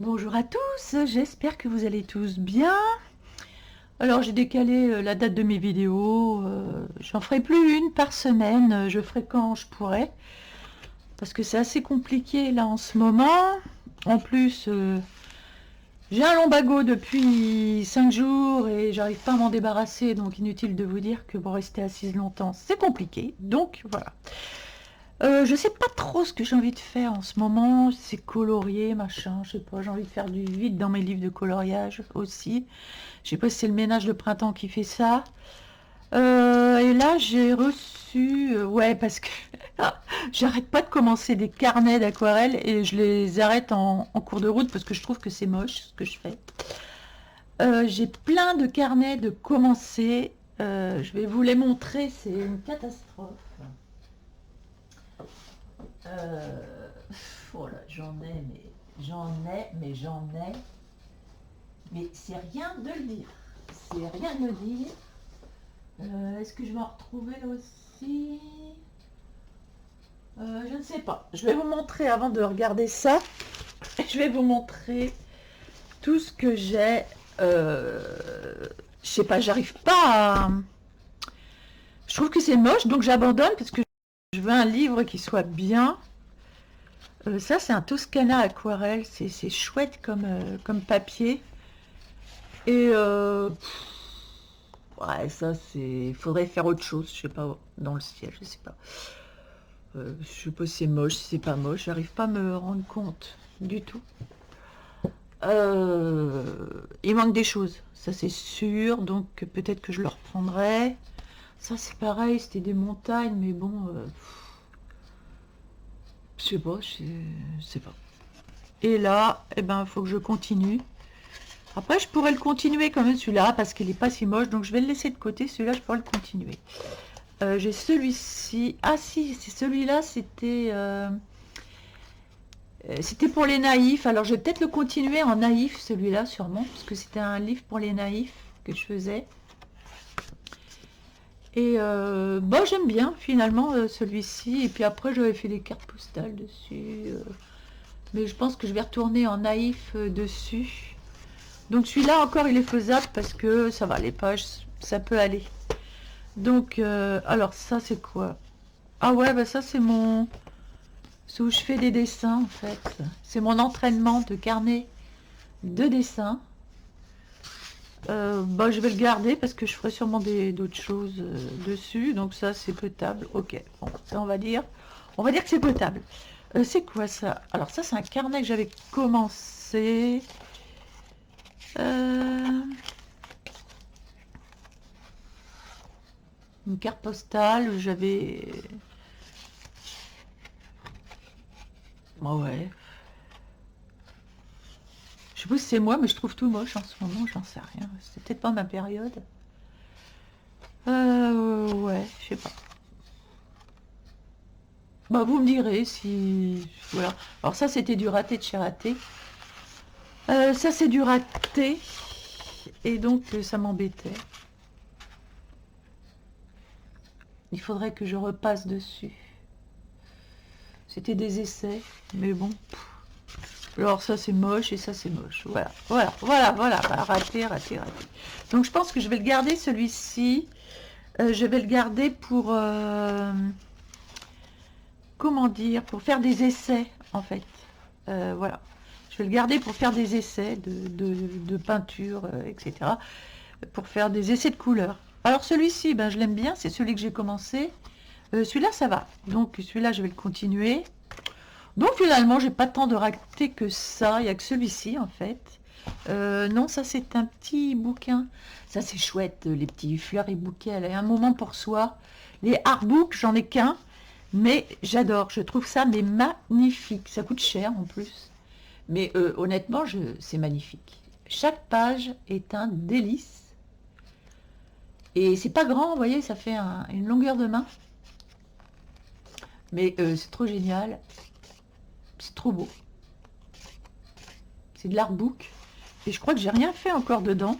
Bonjour à tous, j'espère que vous allez tous bien. Alors j'ai décalé la date de mes vidéos, j'en ferai plus une par semaine, je ferai quand je pourrai. Parce que c'est assez compliqué là en ce moment. En plus, j'ai un lumbago depuis 5 jours et j'arrive pas à m'en débarrasser, donc inutile de vous dire que pour rester assise longtemps, c'est compliqué. Donc voilà. Je sais pas trop ce que j'ai envie de faire en ce moment, c'est colorier, machin, je sais pas, j'ai envie de faire du vide dans mes livres de coloriage aussi. Je sais pas si c'est le ménage de printemps qui fait ça. Et là, j'ai reçu, ouais, parce que j'arrête pas de commencer des carnets d'aquarelle et je les arrête en cours de route parce que je trouve que c'est moche ce que je fais. J'ai plein de carnets de commencer, je vais vous les montrer, c'est une catastrophe. Euh, oh là, mais c'est rien de le dire. C'est rien de le dire. Est-ce que je vais en retrouver là aussi? Je ne sais pas. Je vais vous montrer avant de regarder ça. Je vais vous montrer tout ce que j'ai. Je sais pas, j'arrive pas à. Je trouve que c'est moche, donc j'abandonne parce que je veux un livre qui soit bien. Ça, c'est un Toscana aquarelle. C'est chouette comme papier. Et ouais, ça, c'est. Faudrait faire autre chose, je sais pas, dans le ciel, je sais pas. Je sais pas si c'est moche, si c'est pas moche. J'arrive pas à me rendre compte du tout. Il manque des choses, ça c'est sûr. Donc peut-être que je le reprendrai. Ça c'est pareil, c'était des montagnes, mais bon, je sais pas, je sais pas. Et là, eh ben, faut que je continue. Après, je pourrais le continuer quand même celui-là parce qu'il est pas si moche, donc je vais le laisser de côté. Celui-là, je pourrais le continuer. J'ai celui-ci. Ah si, c'est celui-là, c'était pour les naïfs. Alors, je vais peut-être le continuer en naïf, celui-là, sûrement, parce que c'était un livre pour les naïfs que je faisais. Et bah, j'aime bien, finalement, celui-ci. Et puis après, j'avais fait des cartes postales dessus. Mais je pense que je vais retourner en naïf dessus. Donc, celui-là, encore, il est faisable parce que ça va, les pages, ça peut aller. Donc, alors, ça, c'est quoi? Ah ouais, bah ça, c'est où je fais des dessins, en fait. C'est mon entraînement de carnet de dessin. Bah, je vais le garder parce que je ferai sûrement d'autres choses dessus. Donc ça, c'est potable. Ok, bon, ça, on va dire que c'est potable. C'est quoi ça? Alors ça, c'est un carnet que j'avais commencé. Une carte postale où j'avais... Oh ouais. Je sais pas si c'est moi, mais je trouve tout moche en ce moment, j'en sais rien. C'est peut-être pas ma période. Ouais, je sais pas. Bah, vous me direz si... Voilà. Alors ça, c'était du raté de chez raté. Ça, c'est du raté. Et donc, ça m'embêtait. Il faudrait que je repasse dessus. C'était des essais, mais bon. Alors ça, c'est moche et ça, c'est moche. Voilà, voilà, voilà, voilà. Bah, raté, raté, raté. Donc, je pense que je vais le garder, celui-ci. Je vais le garder pour... comment dire? Pour faire des essais, en fait. Voilà. Je vais le garder pour faire des essais de peinture, etc. Pour faire des essais de couleurs. Alors celui-ci, ben, je l'aime bien, c'est celui que j'ai commencé. Celui-là, ça va. Donc celui-là, je vais le continuer. Donc finalement, j'ai pas tant de raté que ça. Il n'y a que celui-ci, en fait. Non, ça c'est un petit bouquin. Ça c'est chouette, les petits fleurs et bouquets. Elle a un moment pour soi. Les artbooks, j'en ai qu'un. Mais j'adore, je trouve ça mais magnifique. Ça coûte cher en plus. Mais honnêtement, c'est magnifique. Chaque page est un délice. Et c'est pas grand, vous voyez, ça fait une longueur de main. Mais c'est trop génial. C'est trop beau. C'est de l'artbook. Et je crois que j'ai rien fait encore dedans.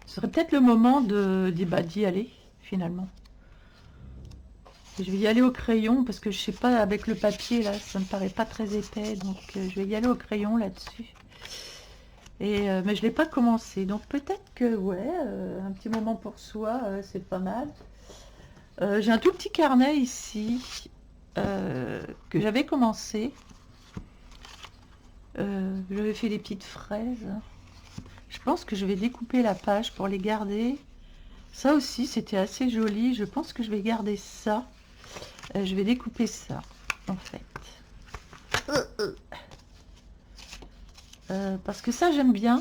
Ce serait peut-être le moment d'y aller, finalement. Je vais y aller au crayon, parce que je sais pas, avec le papier, là, ça me paraît pas très épais. Donc je vais y aller au crayon là-dessus. Et, mais je l'ai pas commencé. Donc peut-être que, ouais, un petit moment pour soi, c'est pas mal. J'ai un tout petit carnet ici que j'avais commencé. J'avais fait des petites fraises. Je pense que je vais découper la page pour les garder. Ça aussi, c'était assez joli. Je pense que je vais garder ça. Je vais découper ça, en fait. Parce que ça, j'aime bien.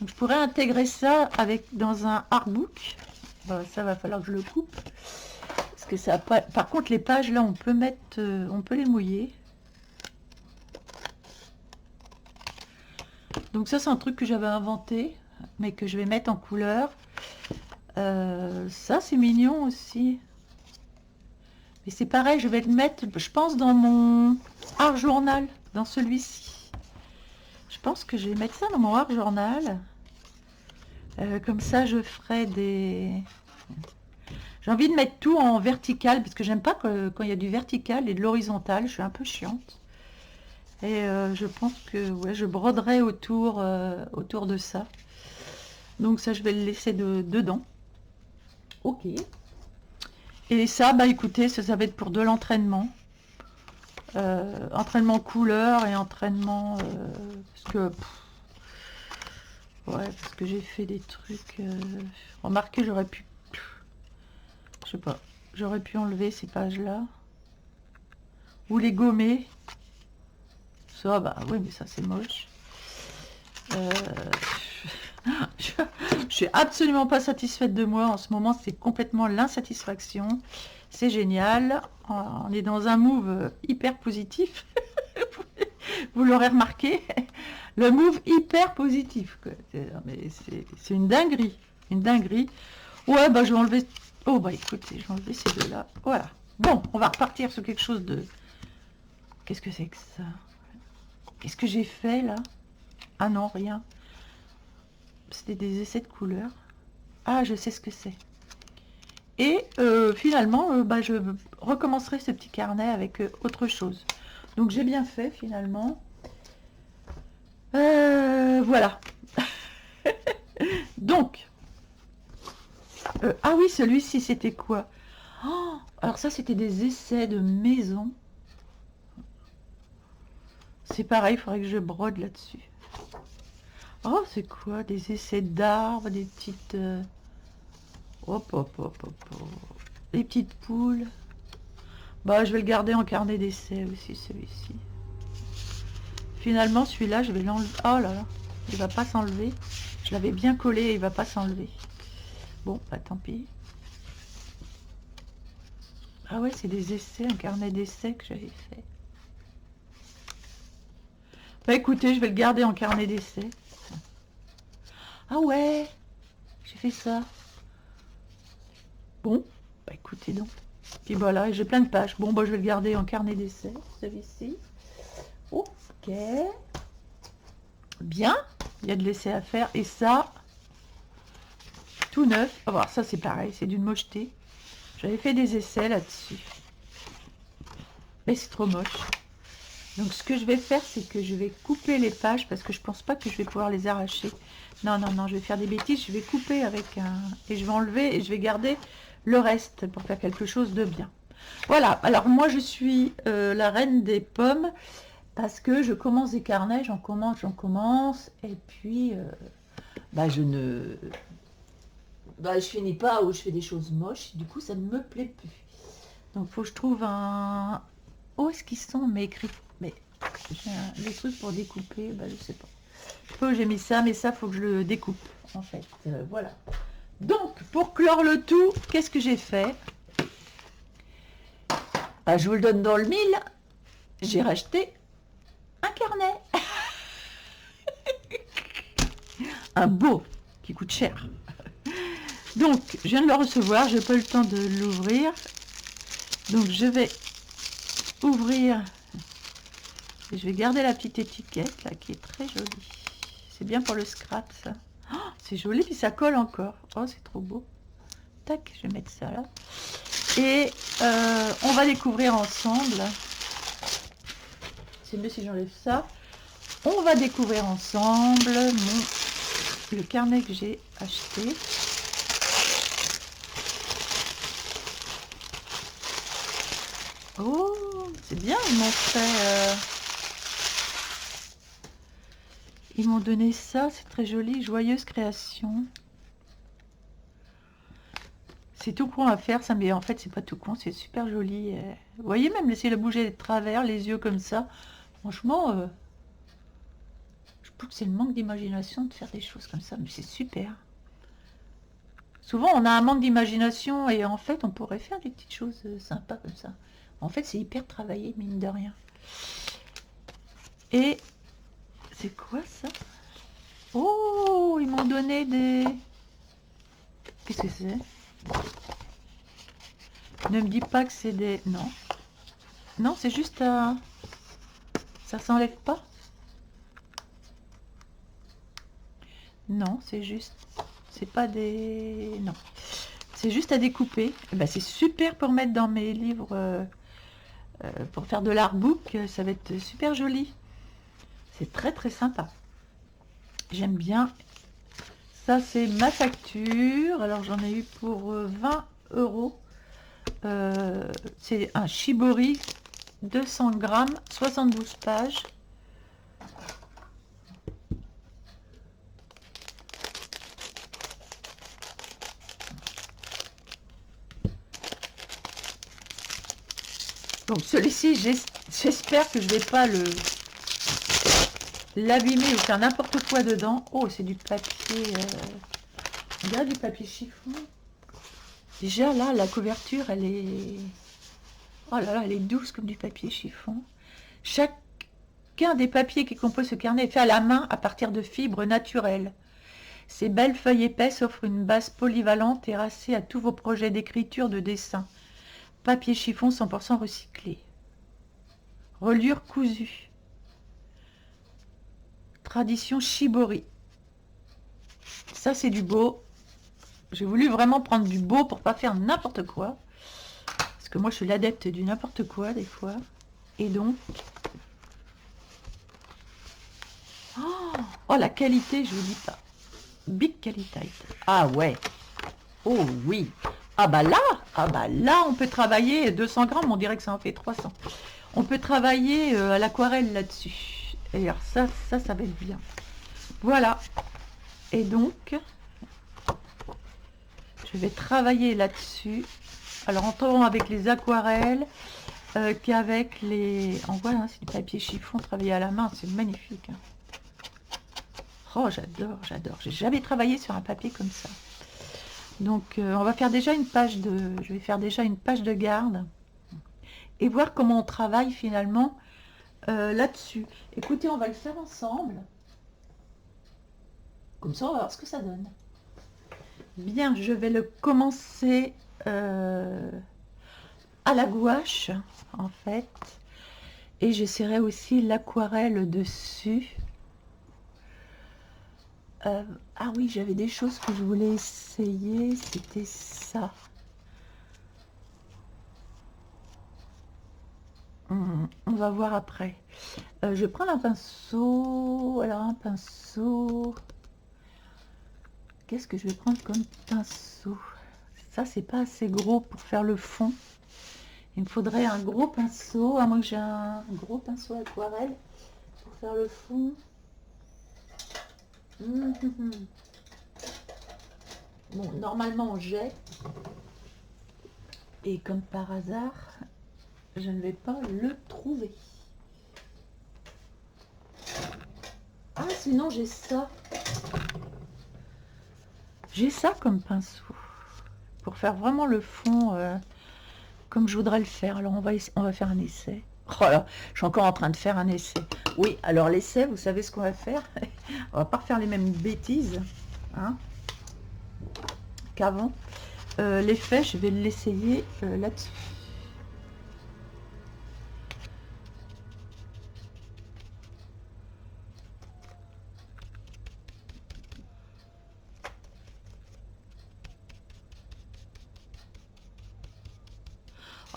Donc, je pourrais intégrer ça dans un artbook. Bon, ça va falloir que je le coupe. Parce que ça a pas... Par contre, les pages, là, on peut les mouiller. Donc ça, c'est un truc que j'avais inventé, mais que je vais mettre en couleur. Ça, c'est mignon aussi. Mais c'est pareil, je vais le mettre, je pense, dans mon art journal, dans celui-ci. Je pense que je vais mettre ça dans mon art journal. Comme ça, je ferai des... J'ai envie de mettre tout en vertical, parce que j'aime pas quand il y a du vertical et de l'horizontal. Je suis un peu chiante. Et je pense que ouais, je broderai autour de ça. Donc ça, je vais le laisser dedans. Ok. Et ça, bah écoutez, ça va être pour de l'entraînement. Entraînement couleur et entraînement... parce que j'ai fait des trucs... Remarquez, j'aurais pu... Je sais pas. J'aurais pu enlever ces pages-là. Ou les gommer. Ça, bah oui, mais ça, c'est moche. Je suis absolument pas satisfaite de moi en ce moment, c'est complètement l'insatisfaction. C'est génial, on est dans un move hyper positif. Vous l'aurez remarqué, le move hyper positif. Mais c'est une dinguerie, une dinguerie. Ouais, bah je vais enlever. Oh bah écoutez, je vais enlever ces deux-là. Voilà. Bon, on va repartir sur quelque chose de. Qu'est-ce que c'est que ça? Qu'est-ce que j'ai fait là? Ah non, rien. C'était des essais de couleurs. Ah, je sais ce que c'est. Et finalement, bah, je recommencerai ce petit carnet avec autre chose. Donc j'ai bien fait finalement. Voilà. Donc, ah oui, celui-ci, c'était quoi? Oh, alors ça, c'était des essais de maison. C'est pareil, il faudrait que je brode là-dessus. Oh, c'est quoi? Des essais d'arbres, des petites... Hop, hop, hop, hop, hop. Des petites poules. Bah, je vais le garder en carnet d'essai aussi, celui-ci. Finalement, celui-là, je vais l'enlever. Oh là là, il va pas s'enlever. Je l'avais bien collé et il va pas s'enlever. Bon, bah tant pis. Ah ouais, c'est des essais, un carnet d'essai que j'avais fait. Bah écoutez, je vais le garder en carnet d'essai. Ah ouais, j'ai fait ça. Bon, bah écoutez donc. Puis voilà, j'ai plein de pages. Bon, bah je vais le garder en carnet d'essai, celui-ci. Ok. Bien, il y a de l'essai à faire. Et ça, tout neuf. Oh, ça c'est pareil, c'est d'une mocheté. J'avais fait des essais là-dessus. Mais c'est trop moche. Donc ce que je vais faire, c'est que je vais couper les pages parce que je pense pas que je vais pouvoir les arracher. Non, non, non, je vais faire des bêtises. Je vais couper avec un... Et je vais enlever et je vais garder le reste pour faire quelque chose de bien. Voilà, alors moi je suis la reine des pommes parce que je commence des carnets, j'en commence. Et puis, bah je ne... Bah je finis pas ou je fais des choses moches. Du coup, ça ne me plaît plus. Donc, faut que je trouve un... Où est-ce qu'ils sont mes écrits? Mais j'ai des trucs pour découper, bah, je sais pas. Je sais pas où j'ai mis ça, mais ça, faut que je le découpe, en fait. Voilà. Donc, pour clore le tout, qu'est-ce que j'ai fait? Bah, je vous le donne dans le mille. J'ai racheté un carnet. Un beau, qui coûte cher. Donc, je viens de le recevoir, j'ai pas eu le temps de l'ouvrir. Donc, je vais ouvrir... Et je vais garder la petite étiquette là qui est très jolie. C'est bien pour le scrap ça. Oh, c'est joli puis ça colle encore. Oh c'est trop beau. Tac, je vais mettre ça là. Et on va découvrir ensemble. C'est mieux si j'enlève ça. On va découvrir ensemble le carnet que j'ai acheté. Oh, c'est bien, ils m'ont donné ça, c'est très joli, joyeuse création. C'est tout con à faire ça, mais en fait c'est pas tout con, c'est super joli. Vous voyez, même laisser le bouger de travers, les yeux comme ça. Franchement, je trouve que c'est le manque d'imagination de faire des choses comme ça, mais c'est super. Souvent on a un manque d'imagination et en fait on pourrait faire des petites choses sympas comme ça. En fait c'est hyper travaillé, mine de rien. Et c'est quoi ça? Oh, ils m'ont donné des... Qu'est-ce que c'est? Ne me dis pas que c'est des... Non. Non, c'est juste un... Ça s'enlève pas? Non, c'est juste... C'est pas des... Non. C'est juste à découper. Eh ben, c'est super pour mettre dans mes livres... pour faire de l'artbook. Ça va être super joli. C'est très très sympa. J'aime bien. Ça, c'est ma facture. Alors, j'en ai eu pour 20 euros. C'est un Shibori 200 grammes, 72 pages. Donc celui-ci, j'espère que je vais pas l'abîmer ou faire n'importe quoi dedans. Oh, c'est du papier, on dirait du papier chiffon. Déjà là, la couverture, elle est... Oh là là, elle est douce comme du papier chiffon. Chacun des papiers qui composent ce carnet est fait à la main à partir de fibres naturelles. Ces belles feuilles épaisses offrent une base polyvalente terrassée à tous vos projets d'écriture, de dessin. Papier chiffon 100% recyclé. Reliure cousue. Tradition Shibori. Ça, c'est du beau. J'ai voulu vraiment prendre du beau pour pas faire n'importe quoi. Parce que moi, je suis l'adepte du n'importe quoi, des fois. Et donc... Oh, la qualité, je vous dis pas. Big qualité. Ah ouais. Oh oui. Ah bah là, on peut travailler 200 grammes, on dirait que ça en fait 300. On peut travailler à l'aquarelle là-dessus. Et alors ça va être bien. Voilà. Et donc, je vais travailler là-dessus. Alors, en tant avec les aquarelles, qu'avec les... En voilà, hein, c'est du papier chiffon travaillé à la main, c'est magnifique. Hein. Oh, j'adore, j'adore. J'ai jamais travaillé sur un papier comme ça. Donc, on va faire déjà une page de... Je vais faire déjà une page de garde. Et voir comment on travaille finalement là-dessus. Écoutez, on va le faire ensemble. Comme ça, on va voir ce que ça donne. Bien, je vais le commencer à la gouache, en fait. Et j'essaierai aussi l'aquarelle dessus. Ah oui, j'avais des choses que je voulais essayer. C'était ça. On va voir après. Je vais prendre un pinceau. Alors, un pinceau... Qu'est-ce que je vais prendre comme pinceau? Ça, c'est pas assez gros pour faire le fond. Il me faudrait un gros pinceau, à moins que j'ai un gros pinceau aquarelle pour faire le fond. Bon, normalement, j'ai. Et comme par hasard, je ne vais pas le trouver. Ah, sinon, j'ai ça. J'ai ça comme pinceau. Pour faire vraiment le fond comme je voudrais le faire. Alors, on va faire un essai. Oh là, je suis encore en train de faire un essai. Oui, alors l'essai, vous savez ce qu'on va faire? On va pas refaire les mêmes bêtises hein, qu'avant. L'effet, je vais l'essayer là-dessus.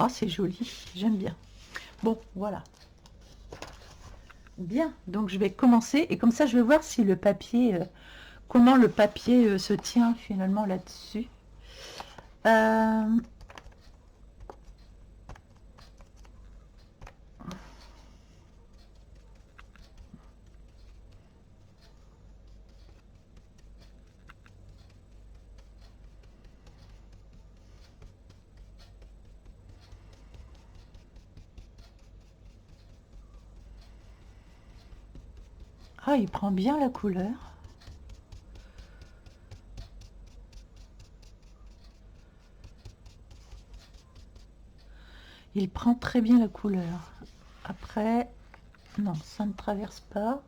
Ah, c'est joli, j'aime bien. Bon, voilà. Bien, donc je vais commencer et comme ça je vais voir si le papier, comment le papier se tient finalement là-dessus. Ah, il prend bien la couleur. Il prend très bien la couleur. Après, non, ça ne traverse pas.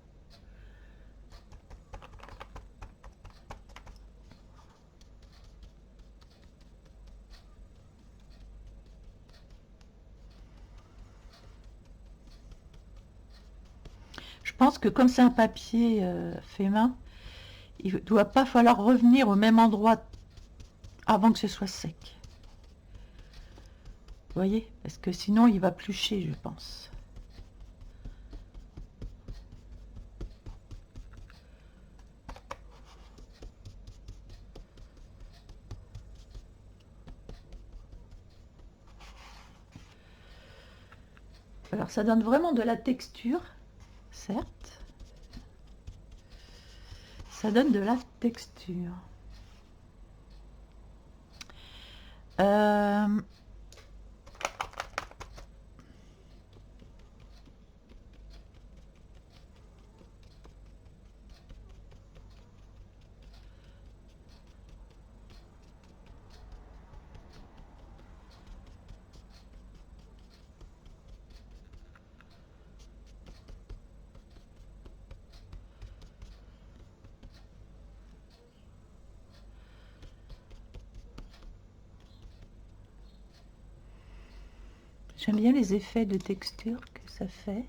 Je pense que comme c'est un papier fait main, il ne doit pas falloir revenir au même endroit avant que ce soit sec. Vous voyez? Parce que sinon il va plucher, je pense. Alors ça donne vraiment de la texture, certes. Ça donne de la texture. Euh, J'aime bien les effets de texture que ça fait.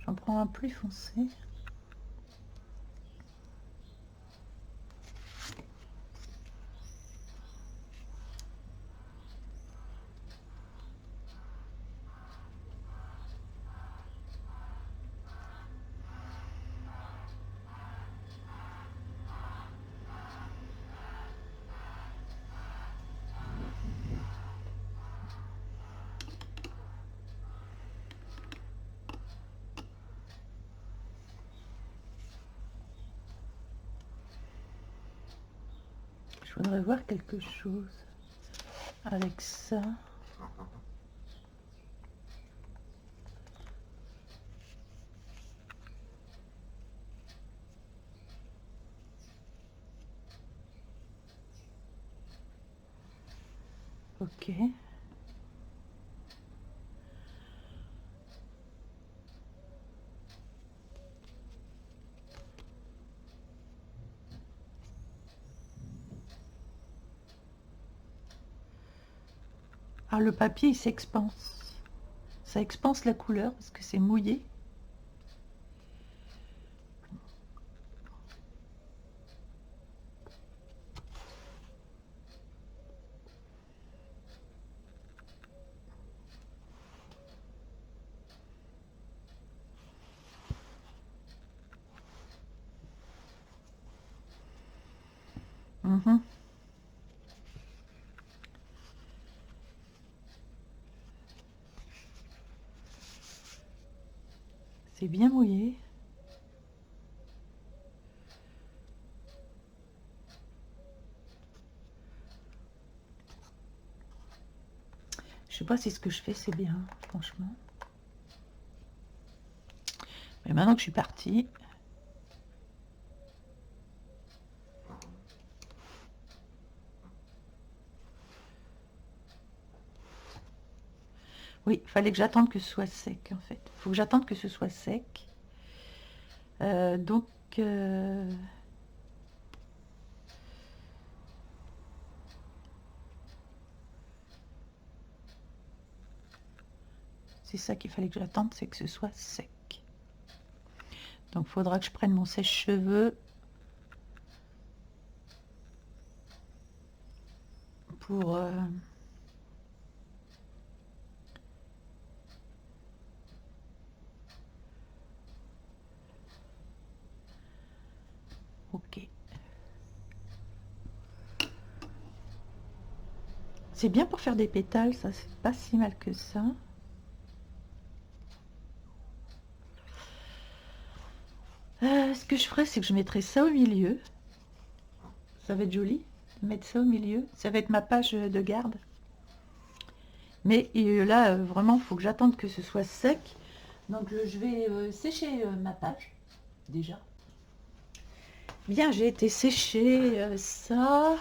J'en prends un plus foncé. Je voudrais voir quelque chose avec ça. Ok. Ah, le papier, il s'expanse. Ça expanse la couleur parce que c'est mouillé. Mhm. C'est bien mouillé. Je sais pas si ce que je fais c'est bien, franchement. Mais maintenant que je suis partie, oui, il fallait que j'attende que ce soit sec en fait. Il faut que j'attende que ce soit sec. Donc, c'est ça qu'il fallait que j'attende, c'est que ce soit sec. Donc, il faudra que je prenne mon sèche-cheveux pour C'est bien pour faire des pétales, ça, c'est pas si mal que ça. Ce que je ferais, c'est que je mettrais ça au milieu. Ça va être joli de mettre ça au milieu. Ça va être ma page de garde. Mais là, vraiment, il faut que j'attende que ce soit sec. Donc, je vais sécher ma page, déjà. Bien, j'ai été sécher ça.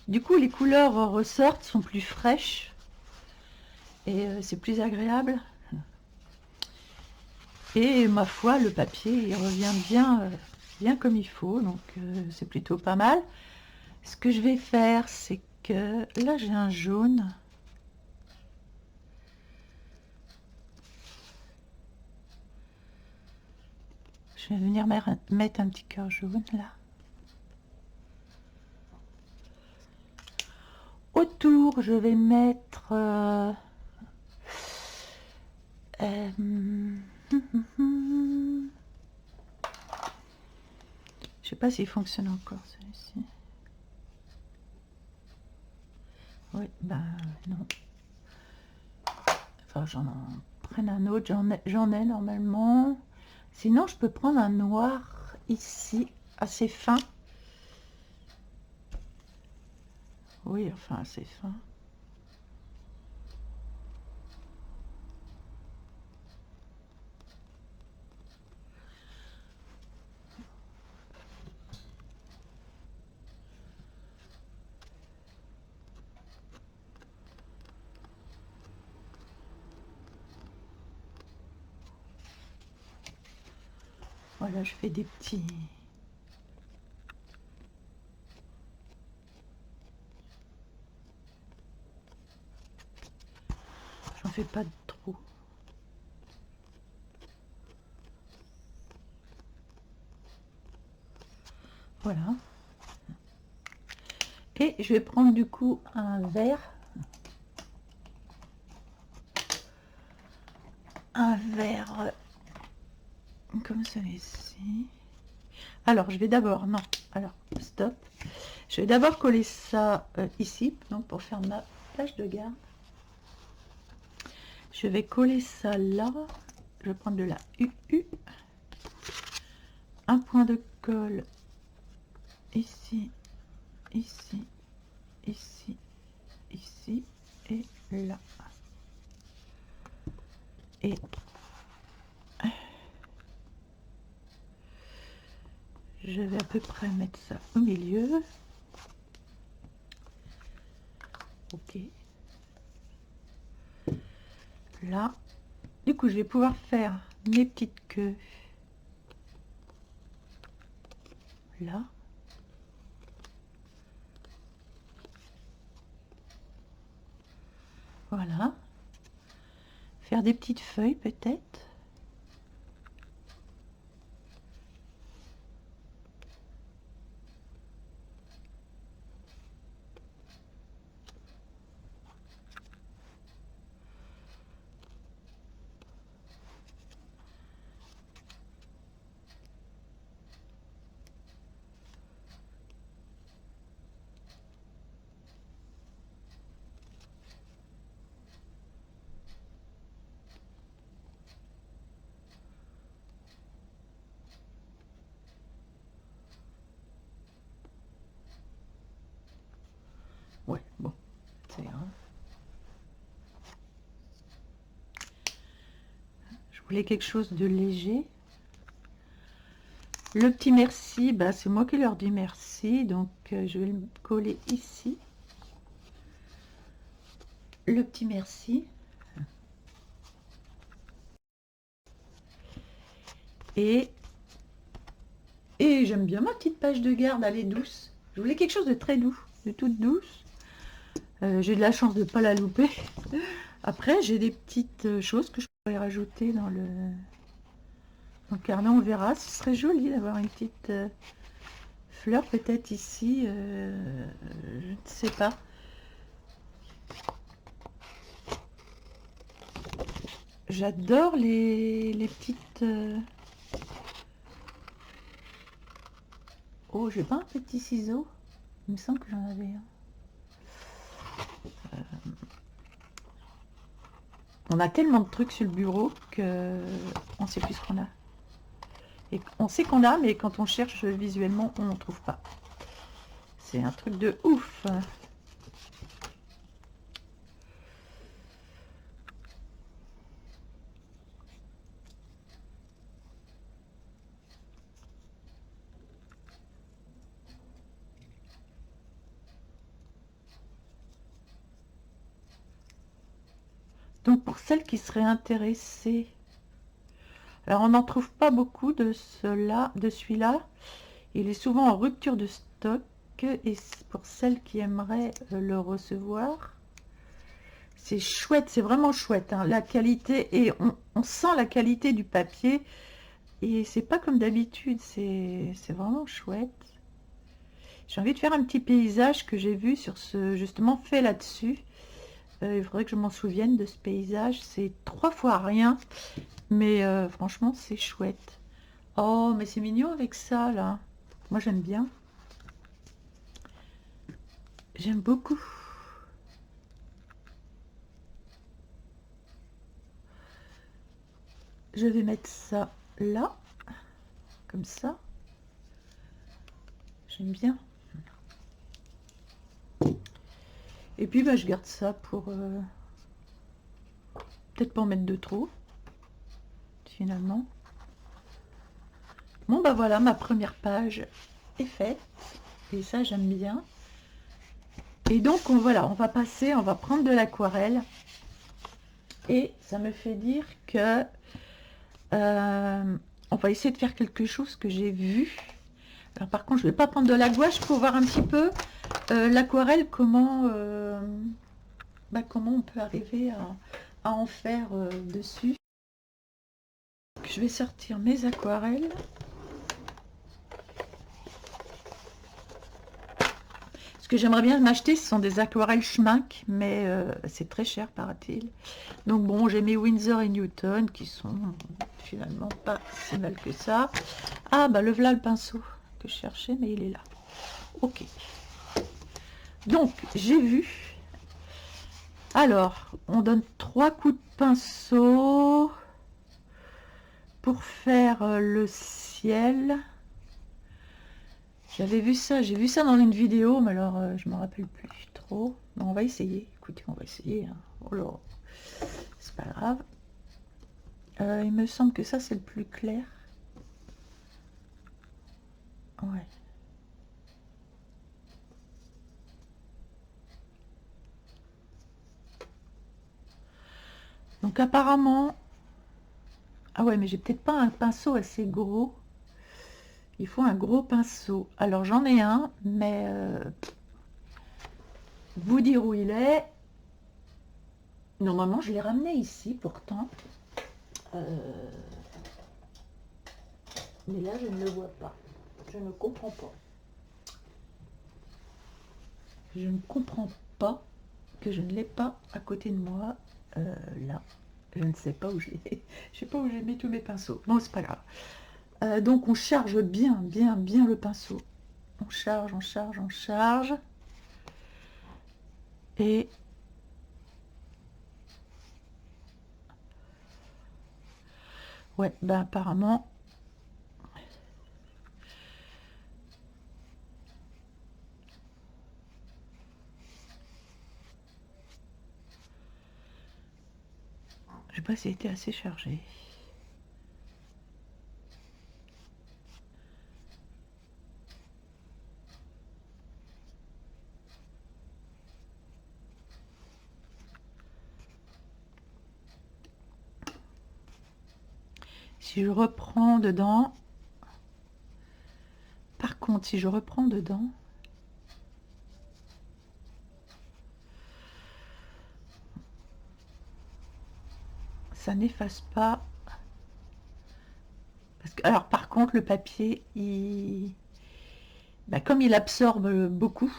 Du coup, les couleurs ressortent, sont plus fraîches. Et c'est plus agréable. Et ma foi, le papier, il revient bien, bien comme il faut. Donc, c'est plutôt pas mal. Ce que je vais faire, c'est que là, j'ai un jaune. Je vais venir mettre un petit cœur jaune, là. Autour, je vais mettre... je sais pas s'il fonctionne encore, celui-ci. Oui, ben non. Enfin, j'en prenne un autre, j'en ai normalement. Sinon, je peux prendre un noir ici, assez fin. Oui, enfin, assez fin. Voilà, je fais des petits... J'en fais pas trop. Voilà. Et je vais prendre du coup un verre. Un verre comme celui-ci. Alors, je vais d'abord... Non, alors, stop. Je vais d'abord coller ça ici, donc pour faire ma page de garde. Je vais coller ça là. Je vais prendre de la UU. Un point de colle ici, ici, ici, ici et là. Et je vais à peu près mettre ça au milieu. Ok. Là. Du coup, je vais pouvoir faire mes petites queues. Là. Voilà. Faire des petites feuilles peut-être. Ouais, bon, c'est grave. Je voulais quelque chose de léger. Le petit merci, bah, c'est moi qui leur dis merci, donc je vais le coller ici. Le petit merci. Et j'aime bien ma petite page de garde, elle est douce. Je voulais quelque chose de très doux, de toute douce. J'ai de la chance de ne pas la louper. Après, j'ai des petites choses que je pourrais rajouter dans le carnet, on verra. Ce serait joli d'avoir une petite fleur peut-être ici, je ne sais pas. J'adore les petites... Oh, j'ai pas un petit ciseau. Il me semble que j'en avais un. On a tellement de trucs sur le bureau que on sait plus ce qu'on a. Et on sait qu'on a, mais quand on cherche visuellement, on ne trouve pas. C'est un truc de ouf. Donc pour celles qui seraient intéressées, alors on n'en trouve pas beaucoup de celui-là. Il est souvent en rupture de stock. Et pour celles qui aimeraient le recevoir, c'est chouette, c'est vraiment chouette, hein. La qualité, et on sent la qualité du papier. Et c'est pas comme d'habitude, c'est vraiment chouette. J'ai envie de faire un petit paysage que j'ai vu sur ce, justement, fait là-dessus. Il faudrait que je m'en souvienne de ce paysage. C'est 3 fois rien, mais franchement, c'est chouette. Oh, mais c'est mignon avec ça, là. Moi, j'aime bien. J'aime beaucoup. Je vais mettre ça là, comme ça. J'aime bien. Et puis, bah, je garde ça pour... peut-être pas en mettre de trop, finalement. Bon, bah voilà, ma première page est faite. Et ça, j'aime bien. Et donc, voilà, on va passer, on va prendre de l'aquarelle. Et ça me fait dire que on va essayer de faire quelque chose que j'ai vu. Alors, par contre, je vais pas prendre de la gouache pour voir un petit peu l'aquarelle, comment, comment on peut arriver à en faire dessus. Je vais sortir mes aquarelles. Ce que j'aimerais bien m'acheter, ce sont des aquarelles Schminck, mais c'est très cher, paraît-il. Donc bon, j'ai mes Winsor et Newton qui sont finalement pas si mal que ça. Ah bah le voilà le pinceau que je cherchais, mais il est là. Ok. Donc j'ai vu. Alors, on donne 3 coups de pinceau pour faire le ciel. J'avais vu ça, j'ai vu ça dans une vidéo, mais alors je me rappelle plus trop. Bon, on va essayer. Écoutez, on va essayer. Hein. Oh là, c'est pas grave. Il me semble que ça c'est le plus clair. Ouais. Donc apparemment, ah ouais, mais j'ai peut-être pas un pinceau assez gros. Il faut un gros pinceau. Alors j'en ai un, mais vous dire où il est. Normalement, je l'ai ramené ici pourtant. Mais là, je ne le vois pas. Je ne comprends pas. Je ne comprends pas que je ne l'ai pas à côté de moi. Là, je ne sais pas où j'ai. Je sais pas où j'ai mis tous mes pinceaux. Bon, c'est pas grave. Donc on charge bien le pinceau. On charge, on charge, on charge. Et ouais, ben apparemment. Je sais pas si c'était assez chargé. Si je reprends dedans, par contre, si je reprends dedans, ça n'efface pas. Parce que, alors, par contre, le papier, comme il absorbe beaucoup,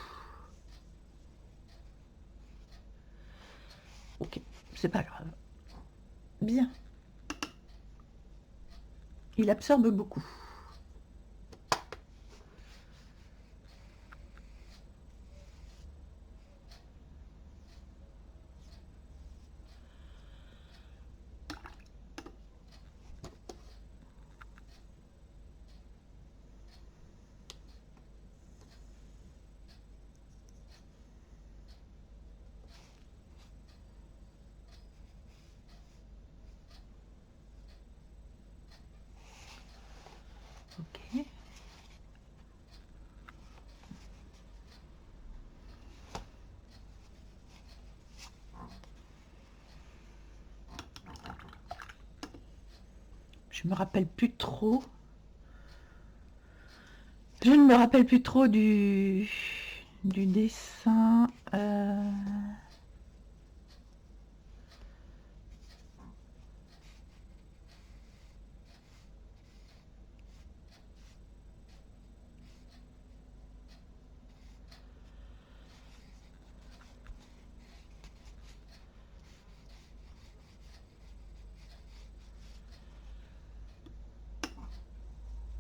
ok, c'est pas grave. Bien. Il absorbe beaucoup. Je me rappelle plus trop. Je ne me rappelle plus trop du dessin.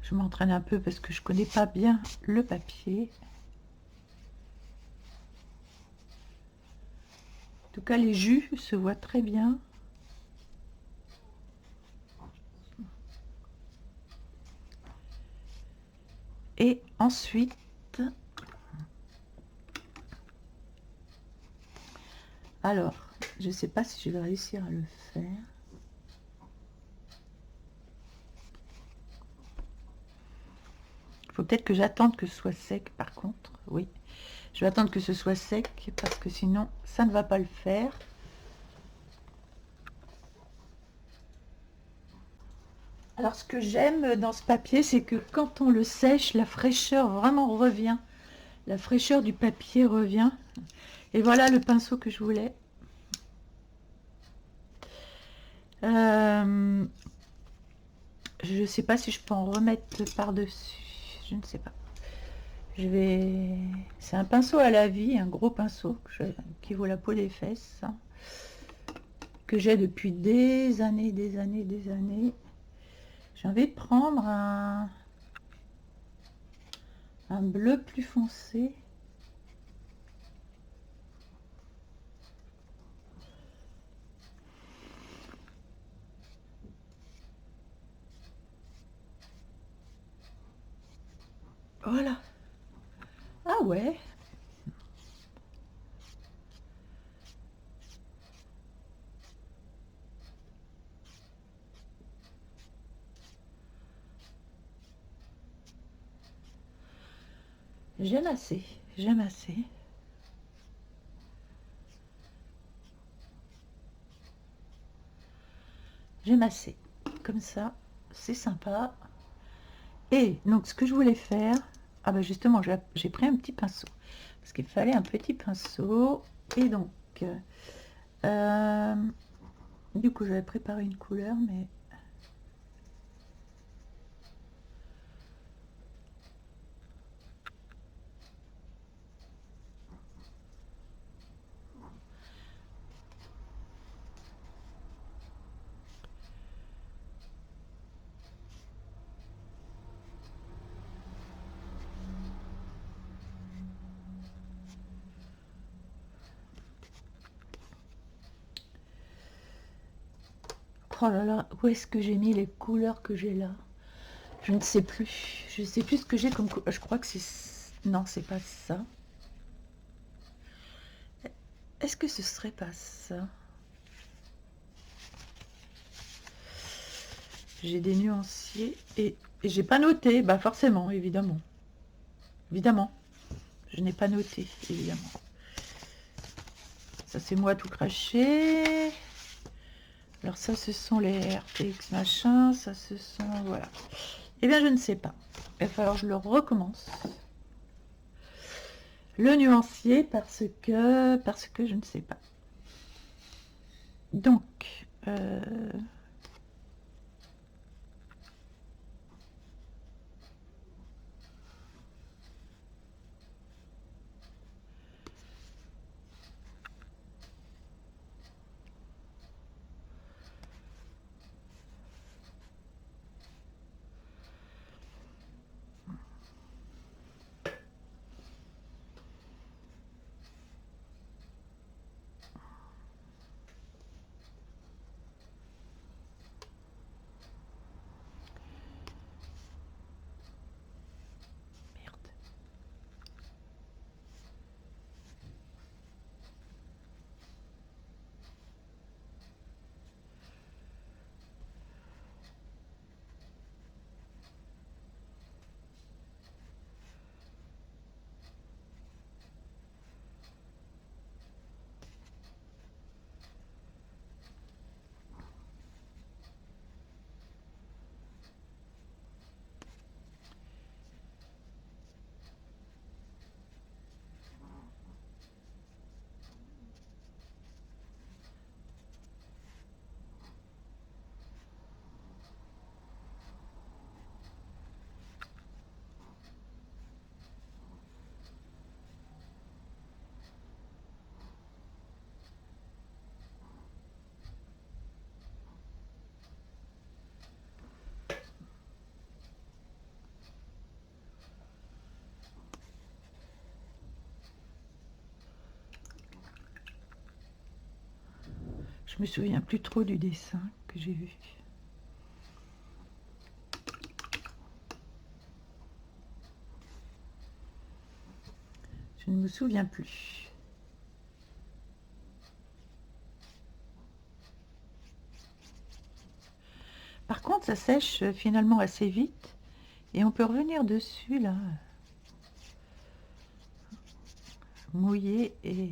Je m'entraîne un peu parce que je connais pas bien le papier. En tout cas, les jus se voient très bien. Et ensuite, alors, je ne sais pas si je vais réussir à le faire. Il faut peut-être que j'attende que ce soit sec par contre. Oui, je vais attendre que ce soit sec parce que sinon, ça ne va pas le faire. Alors, ce que j'aime dans ce papier, c'est que quand on le sèche, la fraîcheur vraiment revient. La fraîcheur du papier revient. Et voilà le pinceau que je voulais. Je ne sais pas si je peux en remettre par-dessus. Je ne sais pas. Je vais... C'est un pinceau à la vie, un gros pinceau qui vaut la peau des fesses. Hein, que j'ai depuis des années, des années, des années. J'ai envie de prendre un bleu plus foncé. Voilà. Ah ouais. J'aime assez. J'aime assez. J'aime assez. Comme ça, c'est sympa. Et donc, ce que je voulais faire... Ah bah justement, j'ai pris un petit pinceau. Parce qu'il fallait un petit pinceau. Et donc... du coup, j'avais préparé une couleur, mais... Oh là là, où est-ce que j'ai mis les couleurs que j'ai là? Je ne sais plus. Je ne sais plus ce que j'ai comme couleur. Je crois que c'est... Non, c'est pas ça. Est-ce que ce serait pas ça? J'ai des nuanciers et j'ai pas noté. Bah forcément, évidemment. Évidemment. Je n'ai pas noté, évidemment. Ça, c'est moi tout craché. Alors ça, ce sont les RTX machin. Ça, ce sont... Voilà. Eh bien, je ne sais pas. Il va falloir que je le recommence. Le nuancier parce que je ne sais pas. Donc... Je me souviens plus trop du dessin que j'ai vu. Je ne me souviens plus. Par contre, ça sèche finalement assez vite. Et on peut revenir dessus, là. Mouiller et...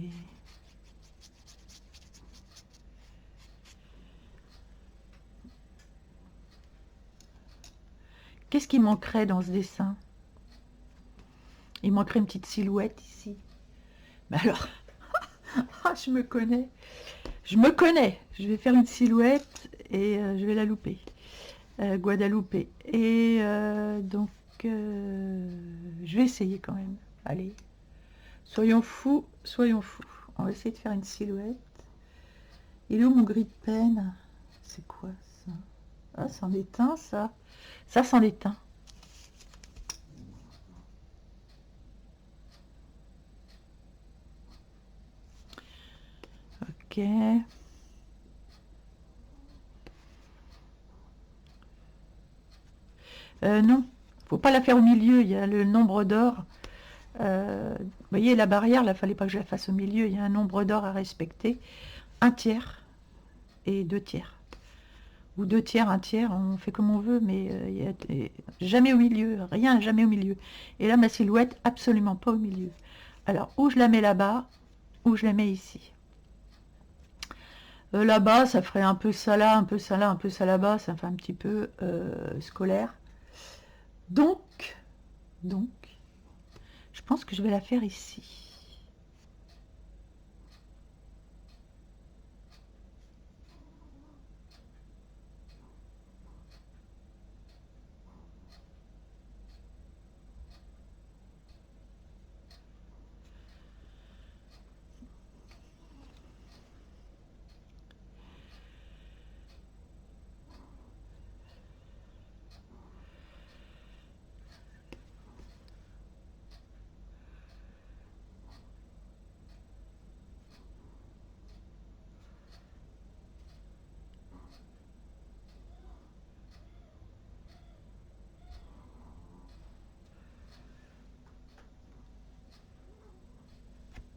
Qu'est-ce qui manquerait dans ce dessin? Il manquerait une petite silhouette ici. Mais alors, je me connais. Je me connais. Je vais faire une silhouette et je vais la louper. Guadeloupe. Et donc, je vais essayer quand même. Allez, soyons fous, soyons fous. On va essayer de faire une silhouette. Il est où mon gris de peine? C'est quoi ça? Ah, c'en est un, ça. Ça, c'en est un. Ok. Non, faut pas la faire au milieu, il y a le nombre d'or. Vous voyez la barrière, là, fallait pas que je la fasse au milieu, il y a un nombre d'or à respecter. Un tiers et deux tiers. Ou deux tiers, un tiers, on fait comme on veut, mais il y a jamais au milieu, rien, jamais au milieu. Et là, ma silhouette, absolument pas au milieu. Alors, ou je la mets là-bas, ou je la mets ici. Là-bas, ça ferait un peu ça là, un peu ça là, un peu ça là-bas, ça fait un petit peu scolaire. Donc, je pense que je vais la faire ici.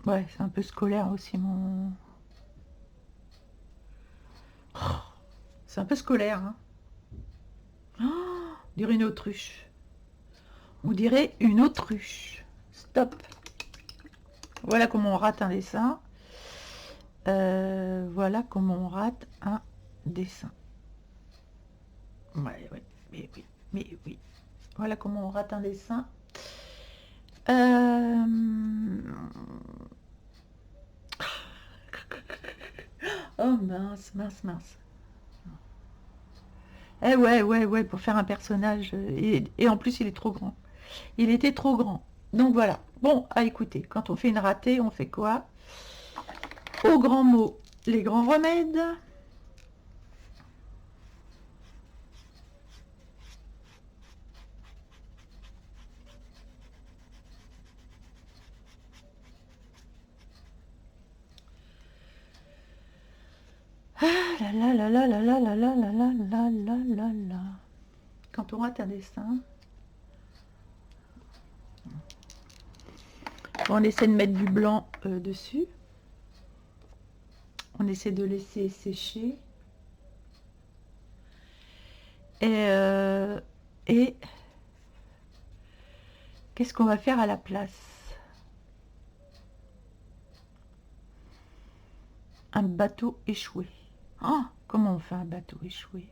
Ouais, c'est un peu scolaire aussi, mon... Oh, c'est un peu scolaire, hein. Oh, on dirait une autruche. On dirait une autruche. Stop. Voilà comment on rate un dessin. Voilà comment on rate un dessin. Ouais, mais oui. Voilà comment on rate un dessin. Oh mince, mince, mince. Eh ouais, pour faire un personnage. Et en plus, il est trop grand. Il était trop grand. Donc voilà. Bon, à écouter. Quand on fait une ratée, on fait quoi? Au grand mot, les grands remèdes. Ah là là là là là là là là là là là là là là. Quand on rate un dessin, on essaie de mettre du blanc dessus. On essaie de laisser sécher. Et qu'est-ce qu'on va faire à la place? Un bateau échoué. Ah, comment on fait un bateau échoué?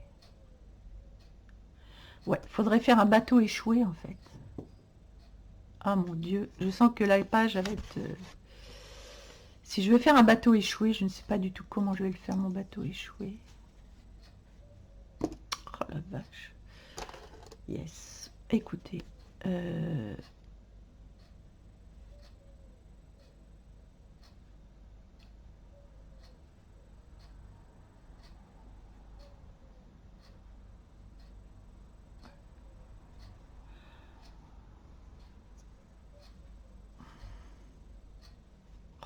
Ouais, faudrait faire un bateau échoué en fait. Ah mon Dieu, je sens que la page va être... Si je veux faire un bateau échoué, je ne sais pas du tout comment je vais le faire, mon bateau échoué. Oh la vache. Yes. Écoutez.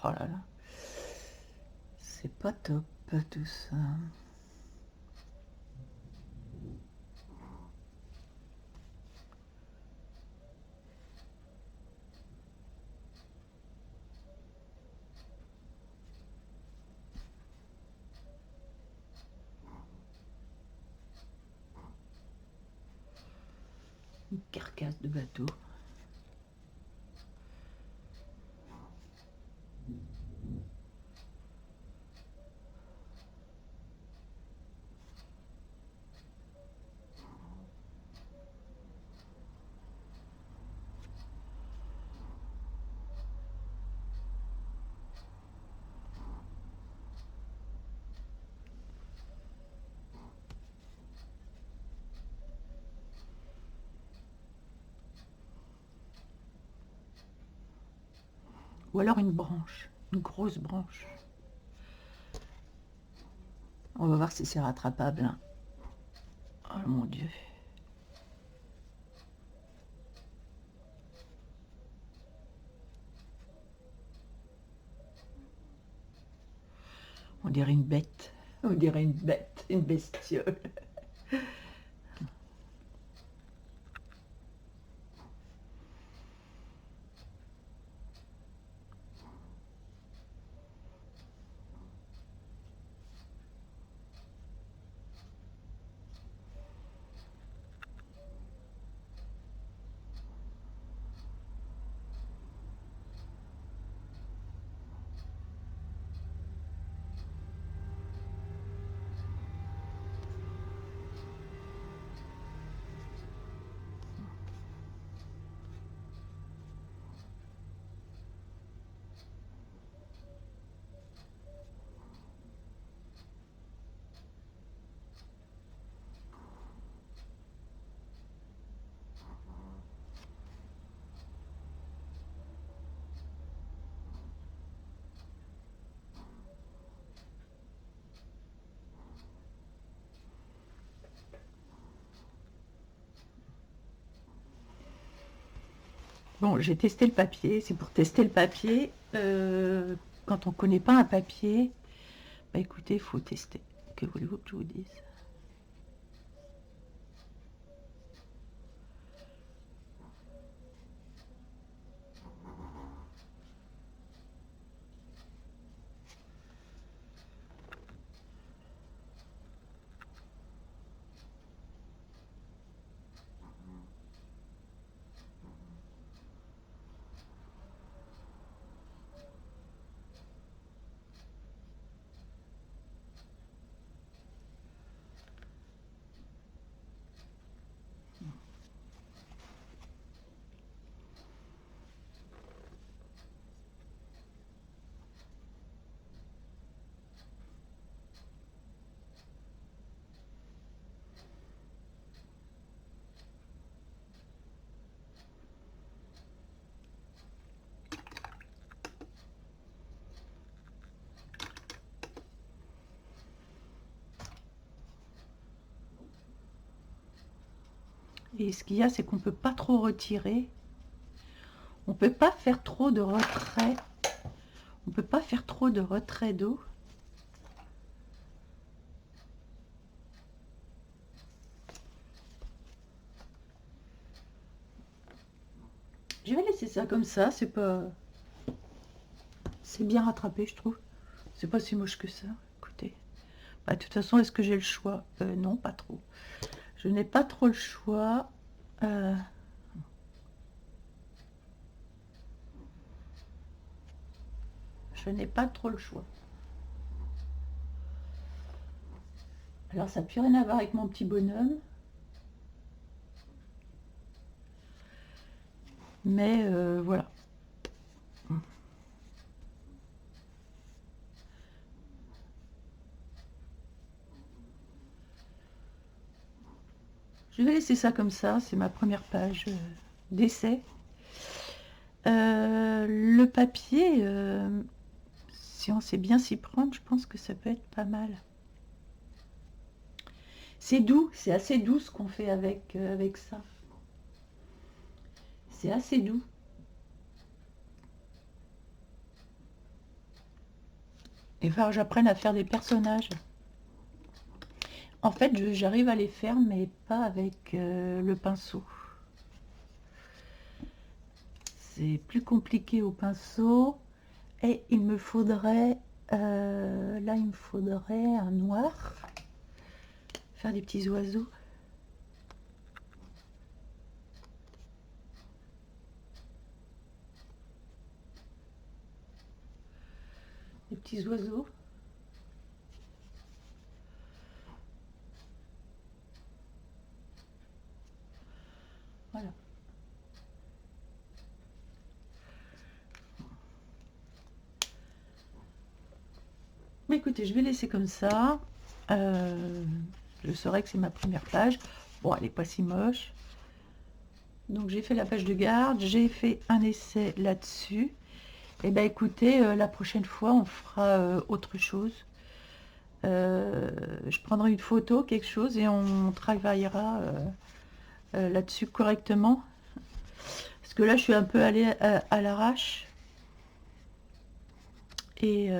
Oh là là. C'est pas top. peu tout ça. Une carcasse de bateau. Ou alors une branche, une grosse branche. On va voir si c'est rattrapable. Hein. Oh mon Dieu. On dirait une bête. On dirait une bête, une bestiole. Bon, j'ai testé le papier, c'est pour tester le papier. Quand on ne connaît pas un papier, bah écoutez, il faut tester. Que voulez-vous que je vous dise? Et ce qu'il y a, c'est qu'on ne peut pas trop retirer. On ne peut pas faire trop de retrait. On ne peut pas faire trop de retrait d'eau. Je vais laisser ça comme ça, c'est pas... C'est bien rattrapé, je trouve. C'est pas si moche que ça, écoutez. Bah, de toute façon, est-ce que j'ai le choix? Non, pas trop. Je n'ai pas trop le choix. Je n'ai pas trop le choix. Alors, ça n'a plus rien à voir avec mon petit bonhomme. Mais voilà. Je vais laisser ça comme ça. C'est ma première page d'essai. Le papier, si on sait bien s'y prendre, je pense que ça peut être pas mal. C'est doux, c'est assez doux ce qu'on fait avec ça. C'est assez doux. Il va falloir que j'apprenne à faire des personnages. En fait, j'arrive à les faire, mais pas avec le pinceau. C'est plus compliqué au pinceau. Et il me faudrait... là, il me faudrait un noir. Faire des petits oiseaux. Des petits oiseaux. Voilà. Mais écoutez, je vais laisser comme ça. Je saurais que c'est ma première page. Bon, elle n'est pas si moche. Donc j'ai fait la page de garde, j'ai fait un essai là-dessus. Et ben écoutez, la prochaine fois on fera autre chose. Je prendrai une photo, quelque chose, et on travaillera là-dessus correctement. Parce que là je suis un peu allée à l'arrache. Et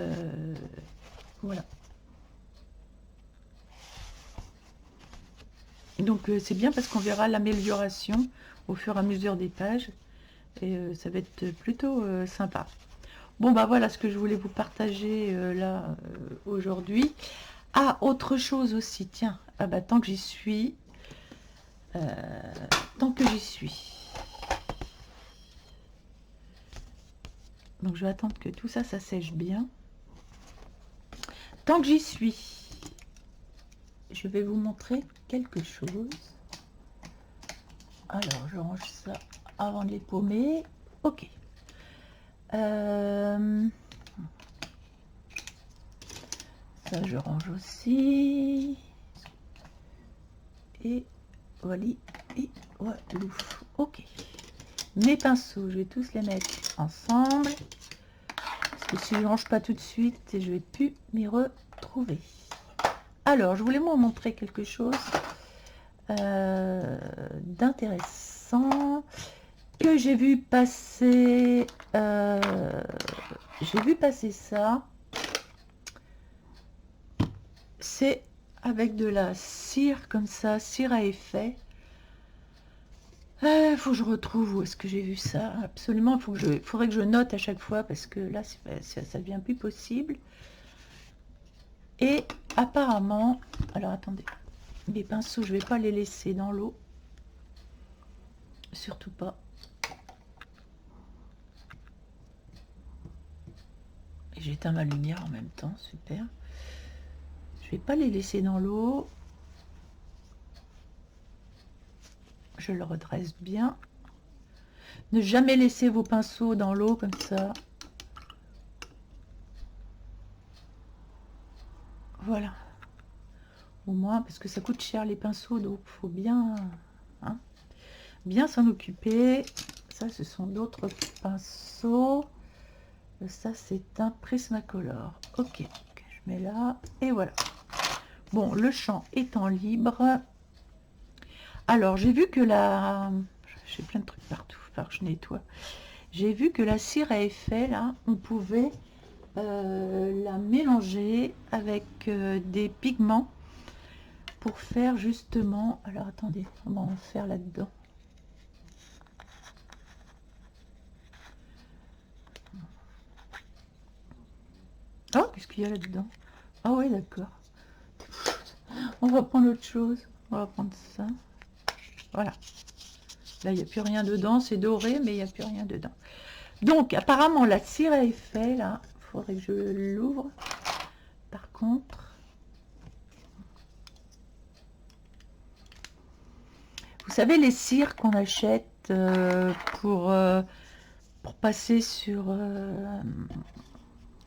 voilà. Donc c'est bien parce qu'on verra l'amélioration au fur et à mesure des pages. Et ça va être plutôt sympa. Bon bah voilà ce que je voulais vous partager là aujourd'hui. Ah, autre chose aussi, tiens, ah bah tant que j'y suis, tant que j'y suis. Donc je vais attendre que tout ça, ça sèche bien. Tant que j'y suis, je vais vous montrer quelque chose. Alors je range ça avant de les paumer. Ok. Ça je range aussi. Et voilà. Et voilà. Ok. Mes pinceaux, je vais tous les mettre ensemble. Parce que si je ne range pas tout de suite, je vais plus m'y retrouver. Alors, je voulais vous montrer quelque chose d'intéressant que j'ai vu passer. J'ai vu passer ça. C'est avec de la cire comme ça, cire à effet. Faut que je retrouve où est-ce que j'ai vu ça. Absolument, faudrait que je note à chaque fois parce que là, ça devient plus possible. Et apparemment, alors attendez, mes pinceaux, je vais pas les laisser dans l'eau. Surtout pas. Et j'éteins ma lumière en même temps, super. Je vais pas les laisser dans l'eau. Je le redresse bien. Ne jamais laisser vos pinceaux dans l'eau comme ça. Voilà. Au moins, parce que ça coûte cher les pinceaux, donc il faut bien, hein, bien s'en occuper. Ça, ce sont d'autres pinceaux. Ça, c'est un Prismacolor. Ok, je mets là, et voilà. Bon, le champ étant libre. Alors, j'ai vu que la... J'ai plein de trucs partout, alors que je nettoie. J'ai vu que la cire à effet, là, on pouvait la mélanger avec des pigments pour faire justement... Alors, attendez, comment on va faire là-dedans? Oh, qu'est-ce qu'il y a là-dedans? Ah oui, d'accord. On va prendre autre chose. On va prendre ça. Voilà. Là, il n'y a plus rien dedans. C'est doré, mais il n'y a plus rien dedans. Donc, apparemment, la cire à effet, là, il faudrait que je l'ouvre. Par contre, vous savez, les cires qu'on achète pour passer sur...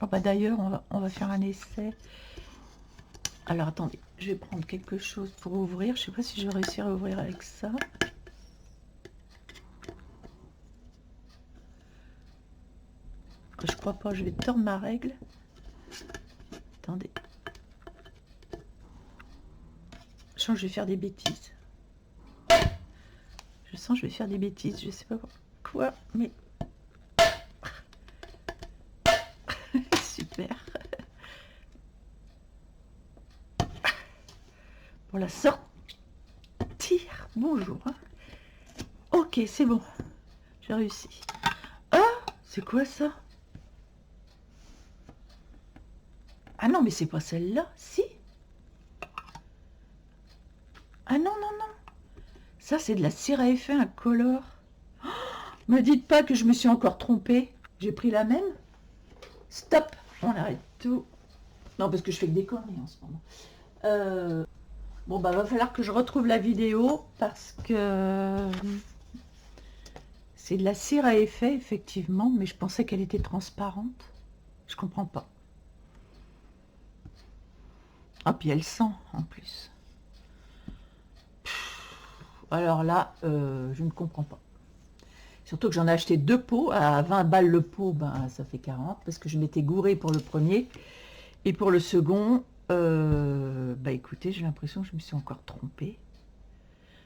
Oh, bah, d'ailleurs, on va faire un essai. Alors, attendez, je vais prendre quelque chose pour ouvrir. Je ne sais pas si je vais réussir à ouvrir avec ça. Je crois pas, je vais tordre ma règle. Attendez. Je sens que je vais faire des bêtises. Je sens que je vais faire des bêtises. Je sais pas quoi, mais... Super. pour la sortir. Bonjour. Hein. Ok, c'est bon. J'ai réussi. Ah, c'est quoi ça? Ah non, mais c'est pas celle-là. Si. Ah non, non, non. Ça, c'est de la cire à effet incolore. Oh, me dites pas que je me suis encore trompée. J'ai pris la même. Stop. On arrête tout. Non, parce que je fais que des conneries en ce moment. Bon, bah, va falloir que je retrouve la vidéo parce que c'est de la cire à effet, effectivement, mais je pensais qu'elle était transparente. Je comprends pas. Ah, puis elle sent, en plus. Alors là, je ne comprends pas. Surtout que j'en ai acheté 2 pots, à 20 balles le pot, ben, ça fait 40, parce que je m'étais gourée pour le premier. Et pour le second, bah écoutez, j'ai l'impression que je me suis encore trompée.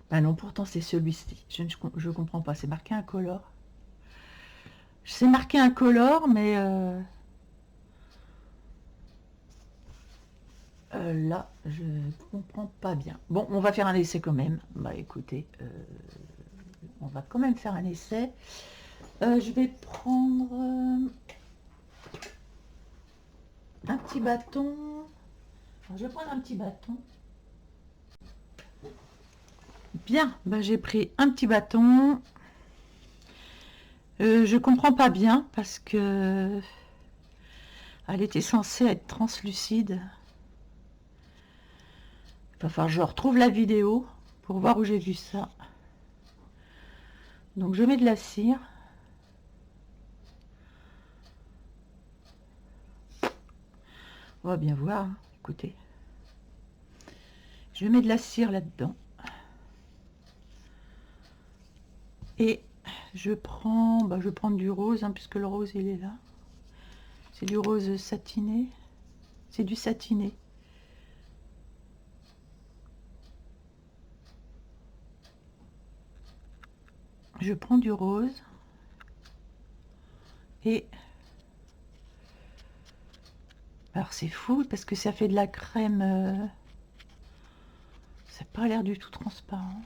Ben non, pourtant c'est celui-ci. Je ne comprends pas, c'est marqué incolore. C'est marqué incolore, mais là, je comprends pas bien. Bon, on va faire un essai quand même. Bah écoutez, on va quand même faire un essai. Je vais prendre un petit bâton. Alors, je vais prendre un petit bâton. Bien, bah, j'ai pris un petit bâton. Je comprends pas bien parce que elle était censée être translucide. Il va falloir que je retrouve la vidéo pour voir où j'ai vu ça. Donc je mets de la cire. On va bien voir, hein. Écoutez. Je mets de la cire là-dedans. Et je vais prendre du rose, hein, puisque le rose il est là. C'est du rose satiné. C'est du satiné. Je prends du rose. Et alors c'est fou parce que ça fait de la crème. Ça n'a pas l'air du tout transparent.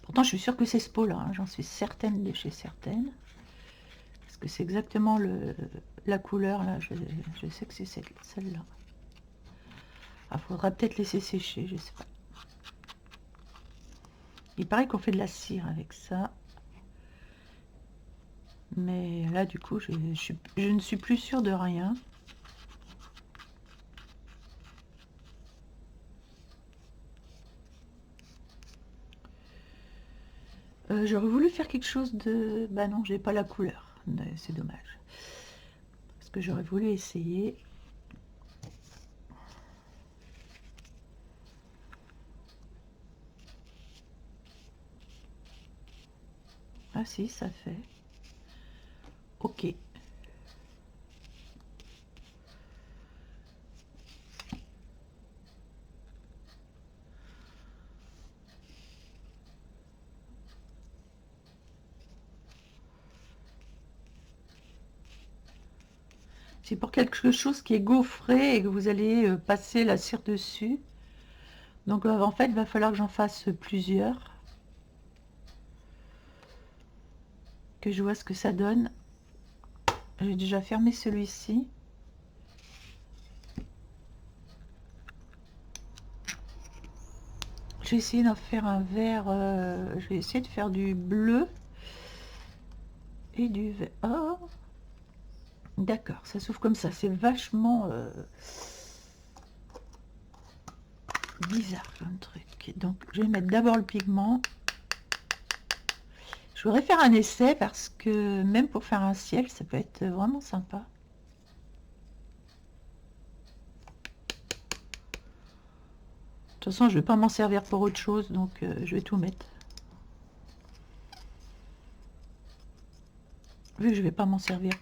Pourtant, je suis sûre que c'est ce pot-là. Hein. J'en suis certaine de chez certaines. Parce que c'est exactement la couleur. Là. Je sais que c'est celle-là. Il faudra peut-être laisser sécher, je sais pas. Il paraît qu'on fait de la cire avec ça. Mais là, du coup, je ne suis plus sûre de rien. J'aurais voulu faire quelque chose de... Bah non, j'ai pas la couleur. C'est dommage. Parce que j'aurais voulu essayer. Ah si, ça fait. Ok. C'est pour quelque chose qui est gaufré et que vous allez passer la cire dessus. Donc en fait, il va falloir que j'en fasse plusieurs. Que je vois ce que ça donne. J'ai déjà fermé celui-ci. Je vais essayer d'en faire un vert. Je vais essayer de faire du bleu et du vert. Oh, d'accord, ça s'ouvre comme ça. C'est vachement bizarre comme truc. Donc, je vais mettre d'abord le pigment. Je voudrais faire un essai parce que même pour faire un ciel, ça peut être vraiment sympa. De toute façon, je vais pas m'en servir pour autre chose, donc je vais tout mettre. Vu que je vais pas m'en servir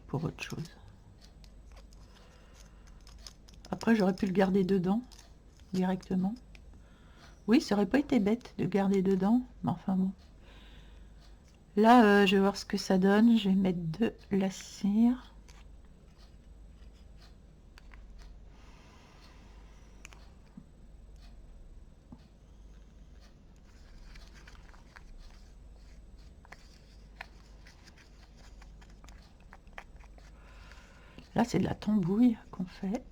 pour autre chose. Après, j'aurais pu le garder dedans, directement. Oui, ça aurait pas été bête de garder dedans, mais enfin bon. Là, je vais voir ce que ça donne. Je vais mettre de la cire. Là, c'est de la tambouille qu'on fait.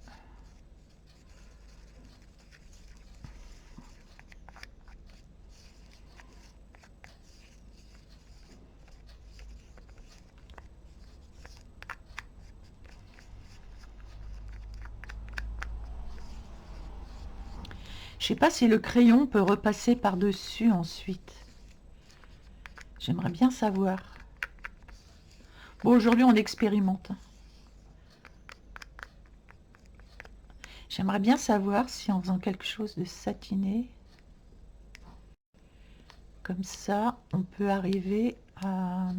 Je sais pas si le crayon peut repasser par-dessus ensuite. J'aimerais bien savoir. Bon, aujourd'hui, on expérimente. J'aimerais bien savoir si en faisant quelque chose de satiné, comme ça, on peut arriver à...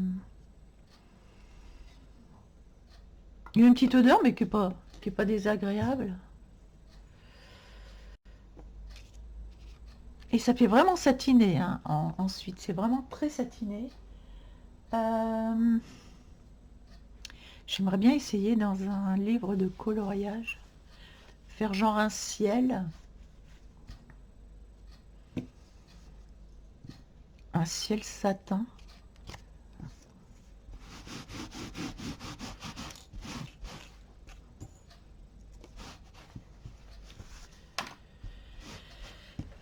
Il y a une petite odeur, mais qui est pas désagréable. Et ça fait vraiment satiné, hein, ensuite. C'est vraiment très satiné. Euh, J'aimerais bien essayer dans un livre de coloriage. Faire genre un ciel. Un ciel satin.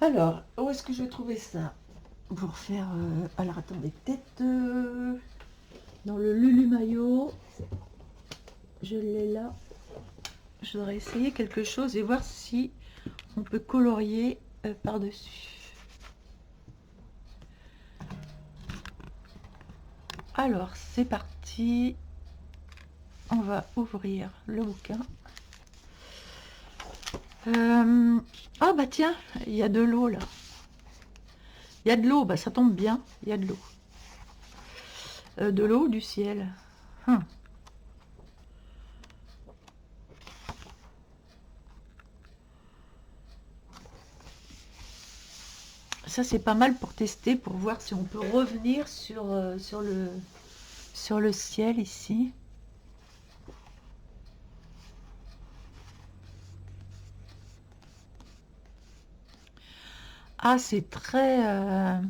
Alors, où est-ce que je vais trouver ça pour faire... Alors, attendez, peut-être dans le Lulu Maillot. Je l'ai là. Je voudrais essayer quelque chose et voir si on peut colorier par-dessus. Alors, c'est parti. On va ouvrir le bouquin. Ah bah tiens, il y a de l'eau là. Il y a de l'eau, bah ça tombe bien, il y a de l'eau. De l'eau ou du ciel. Ça c'est pas mal pour tester, pour voir si on peut revenir sur le ciel ici. Ah, c'est très...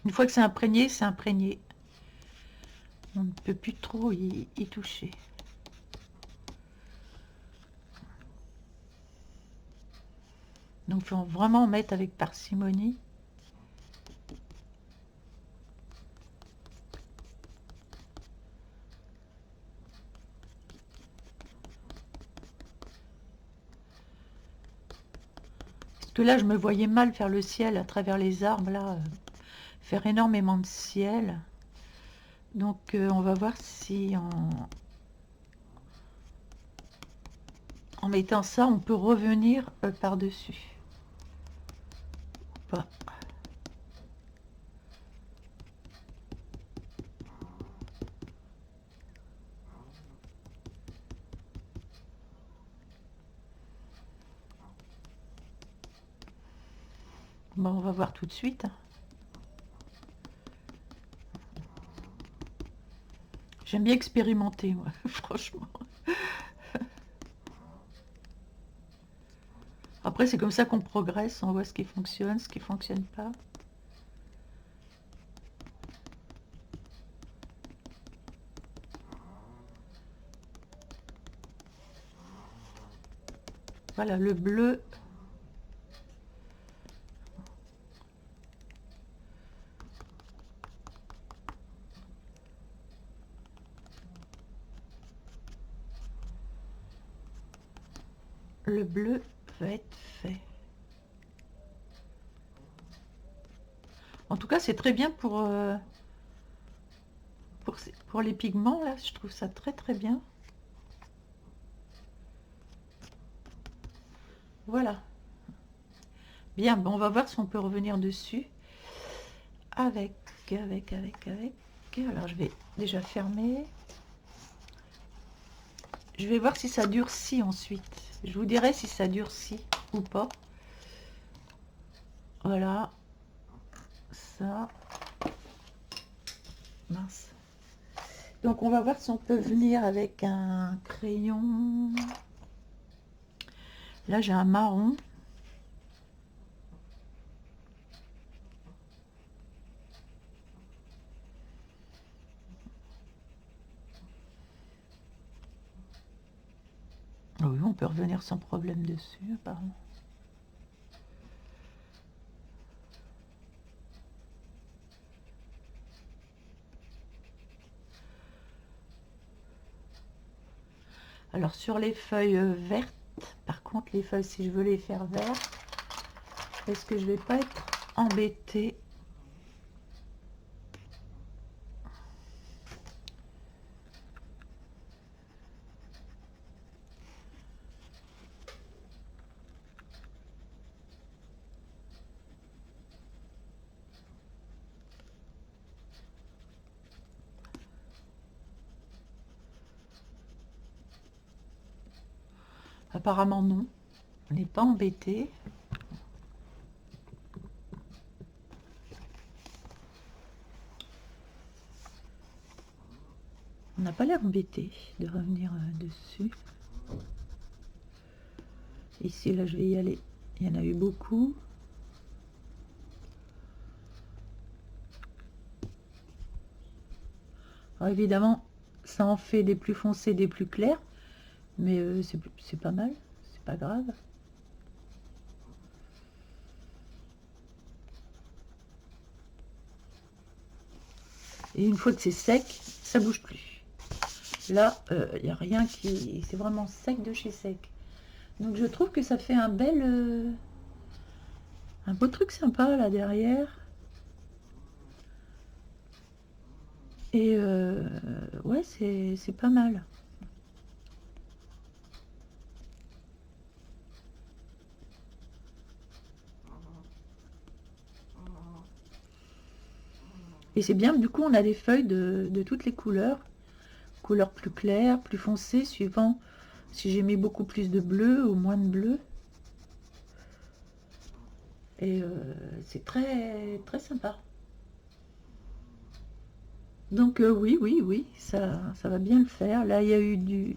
Une fois que c'est imprégné, c'est imprégné. On ne peut plus trop y toucher. Donc il faut vraiment mettre avec parcimonie. Parce que là, je me voyais mal faire le ciel à travers les arbres, là. Faire énormément de ciel. Donc on va voir si en mettant ça, on peut revenir par-dessus. Pas. Bon, on va voir tout de suite. J'aime bien expérimenter, moi, franchement. Après, c'est comme ça qu'on progresse, on voit ce qui fonctionne, ce qui fonctionne pas. Voilà, le bleu. Le bleu va être fait. En tout cas, c'est très bien pour les pigments, là. Je trouve ça très très bien. Voilà. Bien, bon, on va voir si on peut revenir dessus. Avec. Alors, je vais déjà fermer. Je vais voir si ça durcit ensuite. Je vous dirai si ça durcit ou pas. Voilà. Ça. Mince. Donc, on va voir si on peut venir avec un crayon. Là, j'ai un marron. Oh oui, on peut revenir sans problème dessus, apparemment. Alors, sur les feuilles vertes, par contre, les feuilles, si je veux les faire vertes, est-ce que je vais pas être embêtée? Apparemment, non. On n'est pas embêté. On n'a pas l'air embêté de revenir dessus. Ici, là, je vais y aller. Il y en a eu beaucoup. Alors, évidemment, ça en fait des plus foncés, des plus clairs. Mais c'est pas mal. C'est pas grave. Et une fois que c'est sec, ça bouge plus. Là, il n'y a rien qui... C'est vraiment sec de chez sec. Donc je trouve que ça fait un bel... un beau truc sympa là derrière. Et ouais, c'est pas mal. Et c'est bien, du coup on a des feuilles de toutes les couleurs. Couleurs plus claires, plus foncées, suivant si j'ai mis beaucoup plus de bleu ou moins de bleu. Et c'est très très sympa. Donc oui, ça va bien le faire. Là, il y a eu du...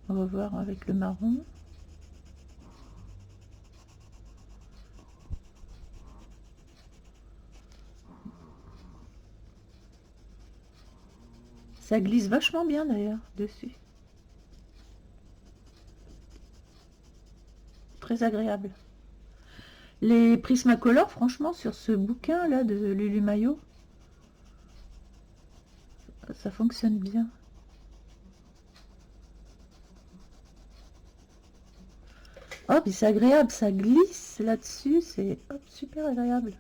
On va voir avec le marron. Ça glisse vachement bien d'ailleurs dessus. Très agréable. Les Prismacolor, franchement, sur ce bouquin là de Lulu Maillot, ça fonctionne bien. Oh, puis c'est agréable, ça glisse là-dessus, c'est super agréable.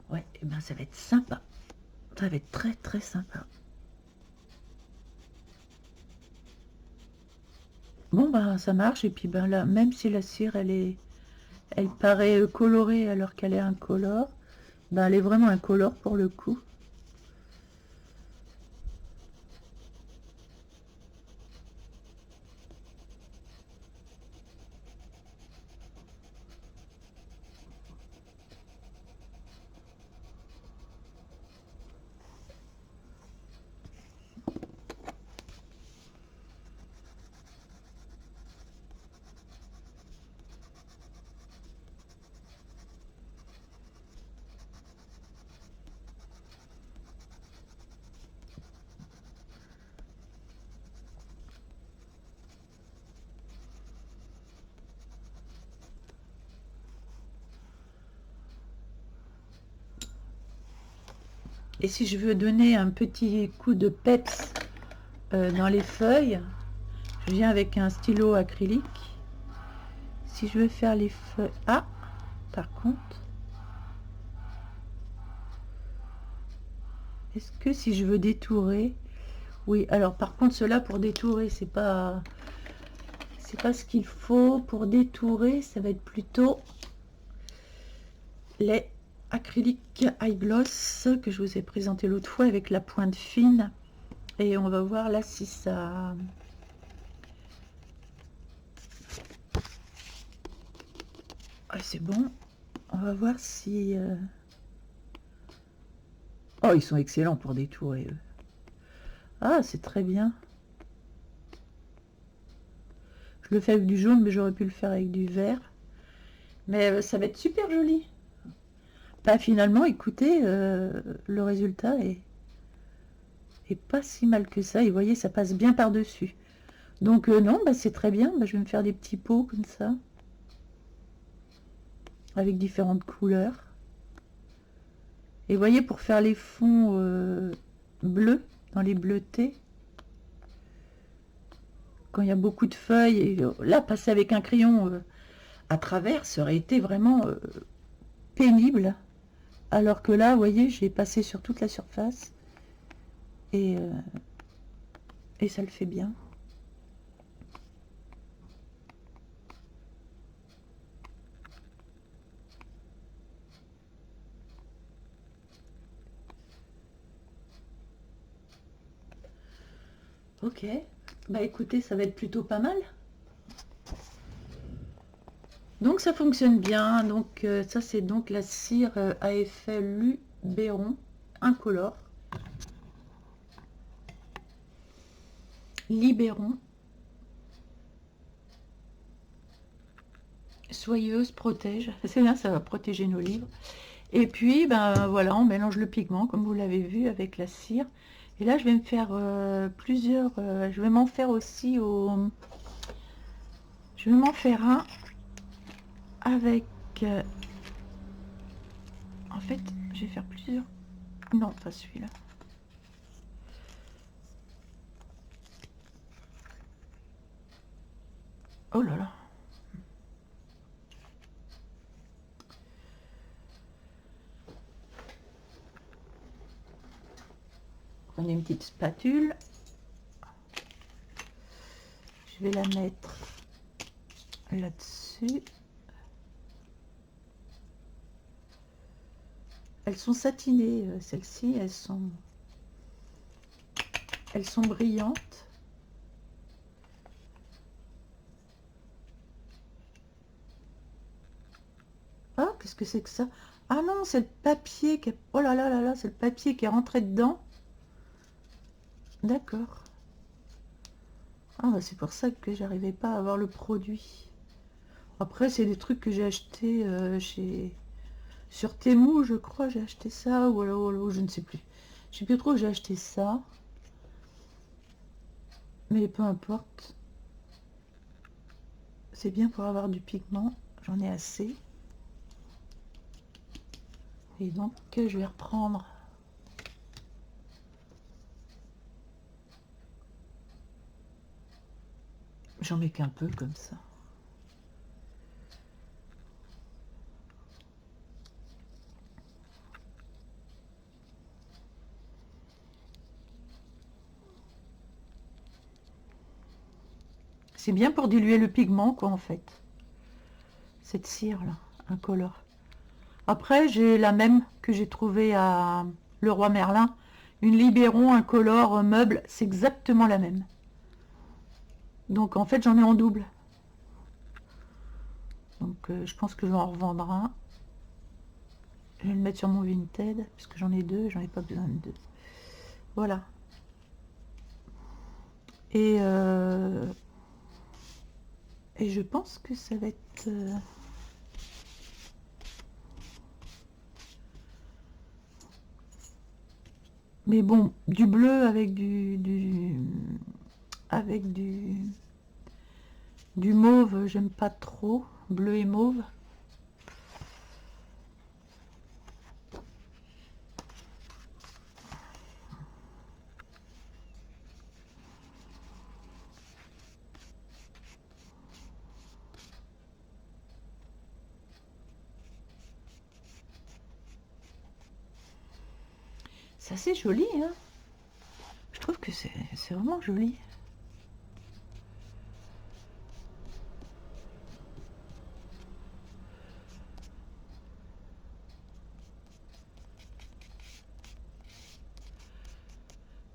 Ouais, et ben ça va être sympa. Ça va être très très sympa. Bon ben ça marche, et puis ben là, même si la cire elle paraît colorée alors qu'elle est incolore, ben elle est vraiment incolore pour le coup. Et si je veux donner un petit coup de peps dans les feuilles, je viens avec un stylo acrylique. Si je veux faire les feuilles... Ah, par contre... Est-ce que si je veux détourer... Oui, alors par contre, cela pour détourer, c'est pas ce qu'il faut. Pour détourer, ça va être plutôt les acryliques high gloss que je vous ai présenté l'autre fois avec la pointe fine. Et on va voir là si ça... Ah, c'est bon. On va voir si... Oh, ils sont excellents pour détourer, eux. Ah, c'est très bien. Je le fais avec du jaune, mais j'aurais pu le faire avec du vert. Mais ça va être super joli. Bah, finalement, écoutez, le résultat est pas si mal que ça. Et vous voyez, ça passe bien par-dessus. Donc non, bah, c'est très bien. Bah, je vais me faire des petits pots comme ça. Avec différentes couleurs. Et vous voyez, pour faire les fonds bleus, dans les bleutés, quand il y a beaucoup de feuilles, et là, passer avec un crayon à travers, ça aurait été vraiment pénible. Alors que là, vous voyez, j'ai passé sur toute la surface. Et ça le fait bien. Ok, bah écoutez, ça va être plutôt pas mal. Donc ça fonctionne bien. Donc ça c'est donc la cire à effet Luberon incolore. Libéron. Soyeuse, protège. C'est bien, ça va protéger nos livres. Et puis, ben voilà, on mélange le pigment, comme vous l'avez vu, avec la cire. Et là, je vais me faire plusieurs... je vais m'en faire aussi au... Je vais m'en faire un avec... en fait, je vais faire plusieurs... Non, pas celui-là. Oh là là. Prenez une petite spatule. Je vais la mettre là-dessus. Elles sont satinées, celles-ci, elles sont brillantes. Ah, qu'est-ce que c'est que ça? Ah non, c'est le papier qui est... Oh là là là là, c'est le papier qui est rentré dedans. D'accord. Ah, bah, c'est pour ça que j'arrivais pas à avoir le produit. Après, c'est des trucs que j'ai acheté sur Temu, je crois, j'ai acheté ça, ou alors, je ne sais plus. Je sais plus trop que j'ai acheté ça. Mais peu importe. C'est bien pour avoir du pigment. J'en ai assez. Et donc, je vais reprendre. J'en mets qu'un peu comme ça. C'est bien pour diluer le pigment, quoi, en fait. Cette cire-là, incolore. Après, j'ai la même que j'ai trouvée à Leroy Merlin. Une Libéron incolore meuble, c'est exactement la même. Donc, en fait, j'en ai en double. Donc, je pense que je vais en revendre un. Je vais le mettre sur mon Vinted, puisque j'en ai deux, j'en ai pas besoin de deux. Voilà. Et je pense que ça va être... Mais bon, du bleu avec du mauve, j'aime pas trop. Bleu et mauve. C'est assez joli, hein. Je trouve que c'est vraiment joli.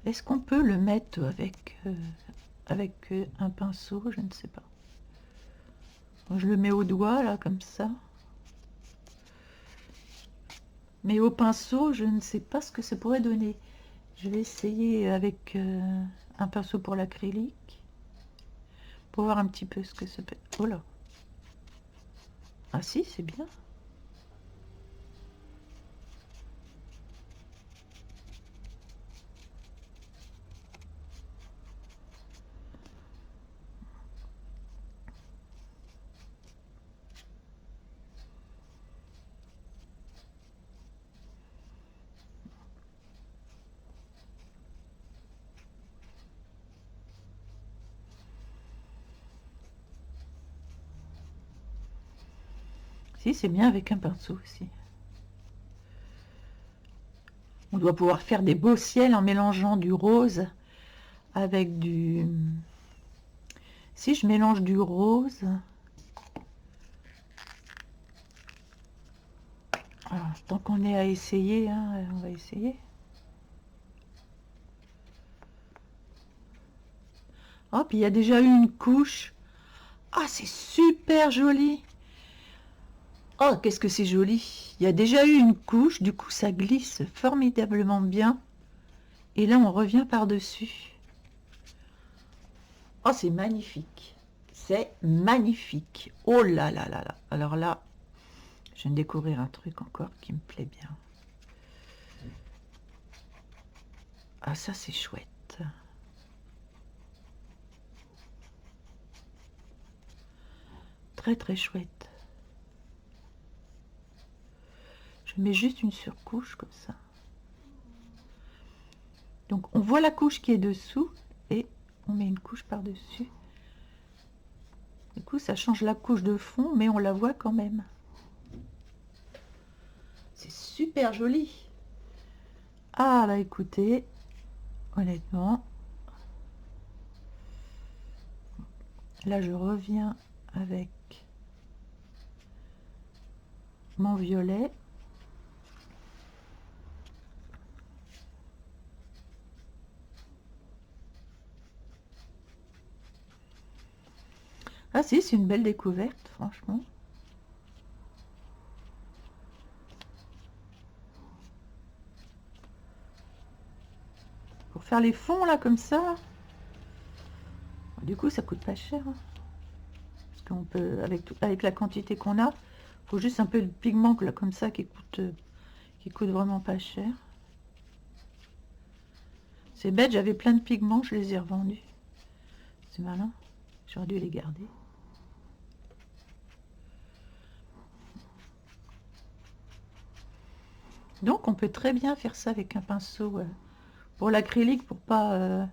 Est-ce qu'on peut le mettre avec un pinceau? Je ne sais pas. Je le mets au doigt, là, comme ça. Mais au pinceau, je ne sais pas ce que ça pourrait donner. Je vais essayer avec un pinceau pour l'acrylique. Pour voir un petit peu ce que ça peut... Oh là! Ah si, c'est bien. Si, c'est bien avec un pinceau aussi. On doit pouvoir faire des beaux ciels en mélangeant du rose avec du... Si je mélange du rose... Alors, tant qu'on est à essayer, hein, on va essayer. Oh, puis il y a déjà eu une couche. Ah, c'est super joli. Oh, qu'est-ce que c'est joli. Il y a déjà eu une couche, du coup ça glisse formidablement bien. Et là, on revient par-dessus. Oh, c'est magnifique. C'est magnifique. Oh là là là là. Alors là, je viens de découvrir un truc encore qui me plaît bien. Ah, ça, c'est chouette. Très, très chouette. Je mets juste une surcouche comme ça. Donc, on voit la couche qui est dessous et on met une couche par-dessus. Du coup, ça change la couche de fond, mais on la voit quand même. C'est super joli. Ah, bah écoutez, honnêtement, là, je reviens avec mon violet. Ah si, c'est une belle découverte, franchement. Pour faire les fonds, là, comme ça. Du coup, ça coûte pas cher. Hein. Parce qu'on peut, avec la quantité qu'on a, faut juste un peu de pigment, là, comme ça, qui coûte vraiment pas cher. C'est bête, j'avais plein de pigments, je les ai revendus. C'est malin. J'aurais dû les garder. Donc, on peut très bien faire ça avec un pinceau pour l'acrylique, pour pas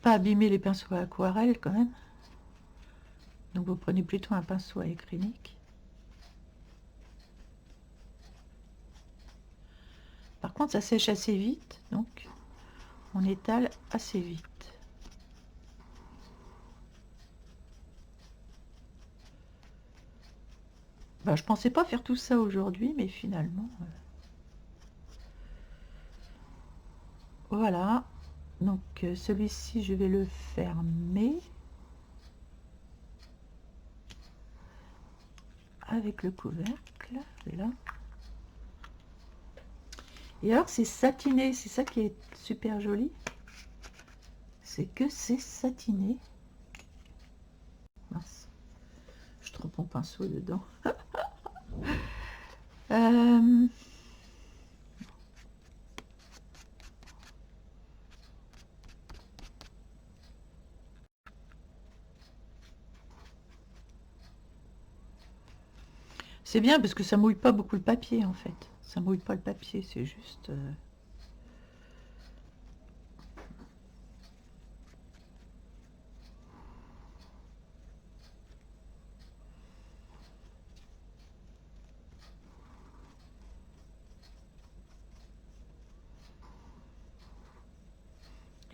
abîmer les pinceaux à aquarelle quand même. Donc, vous prenez plutôt un pinceau à acrylique. Par contre, ça sèche assez vite, donc on étale assez vite. Ben, je pensais pas faire tout ça aujourd'hui, mais finalement... Voilà. Donc, celui-ci, je vais le fermer. Avec le couvercle, là. Et alors, c'est satiné. C'est ça qui est super joli. C'est que c'est satiné. Mince. Je trompe mon pinceau dedans. C'est bien parce que ça mouille pas beaucoup le papier en fait. Ça mouille pas le papier, c'est juste...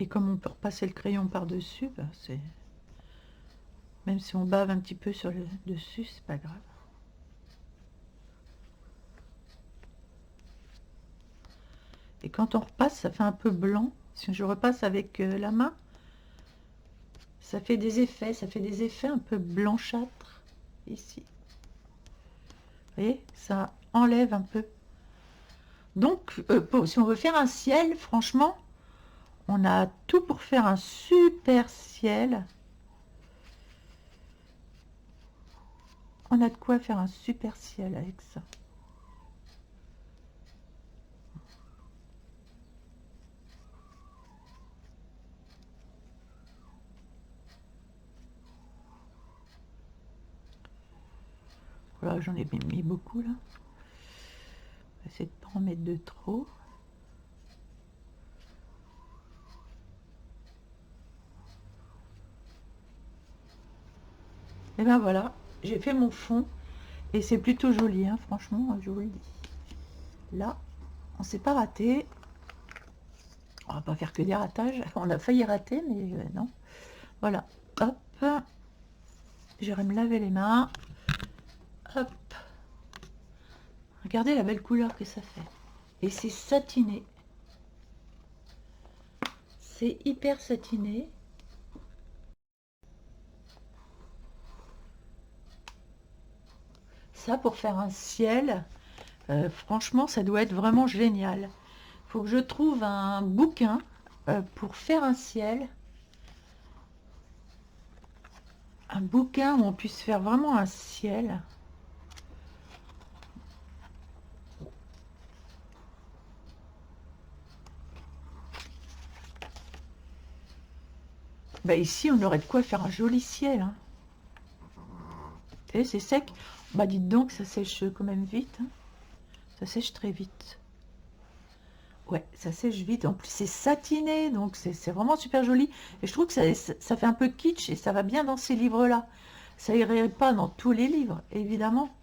Et comme on peut repasser le crayon par-dessus, bah, c'est... Même si on bave un petit peu sur le dessus, c'est pas grave. Et quand on repasse, ça fait un peu blanc. Si je repasse avec la main, ça fait des effets un peu blanchâtres ici. Vous voyez, ça enlève un peu. Donc, si on veut faire un ciel, franchement, on a tout pour faire un super ciel. On a de quoi faire un super ciel avec ça. Voilà, j'en ai mis beaucoup là. On va essayer de ne pas en mettre de trop. Et ben voilà, j'ai fait mon fond. Et c'est plutôt joli, hein, franchement, je vous le dis. Là, on s'est pas raté. On va pas faire que des ratages. On a failli rater, mais non. Voilà, hop. J'irai me laver les mains. Hop. Regardez la belle couleur que ça fait. Et c'est satiné. C'est hyper satiné. Ça, pour faire un ciel, franchement, ça doit être vraiment génial. Il faut que je trouve un bouquin pour faire un ciel. Un bouquin où on puisse faire vraiment un ciel. Bah ici, on aurait de quoi faire un joli ciel. Hein. Et c'est sec. Bah dites donc, ça sèche quand même vite. Hein. Ça sèche très vite. Ouais, ça sèche vite. En plus, c'est satiné, donc c'est vraiment super joli. Et je trouve que ça fait un peu kitsch et ça va bien dans ces livres-là. Ça irait pas dans tous les livres, évidemment.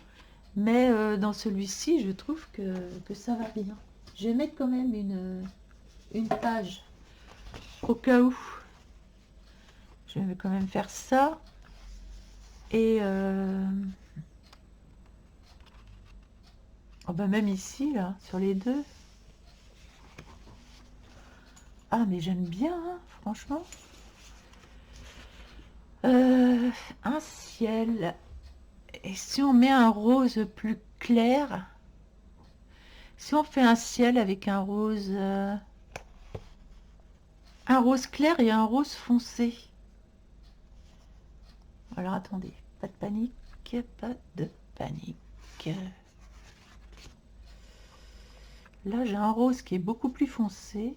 Mais dans celui-ci, je trouve que ça va bien. Je vais mettre quand même une page au cas où. Je vais quand même faire ça. Et oh ben même ici, là, sur les deux. Ah, mais j'aime bien, hein, franchement. Un ciel. Et si on met un rose plus clair, si on fait un ciel avec un rose clair et un rose foncé. Alors attendez, pas de panique, pas de panique. Là j'ai un rose qui est beaucoup plus foncé.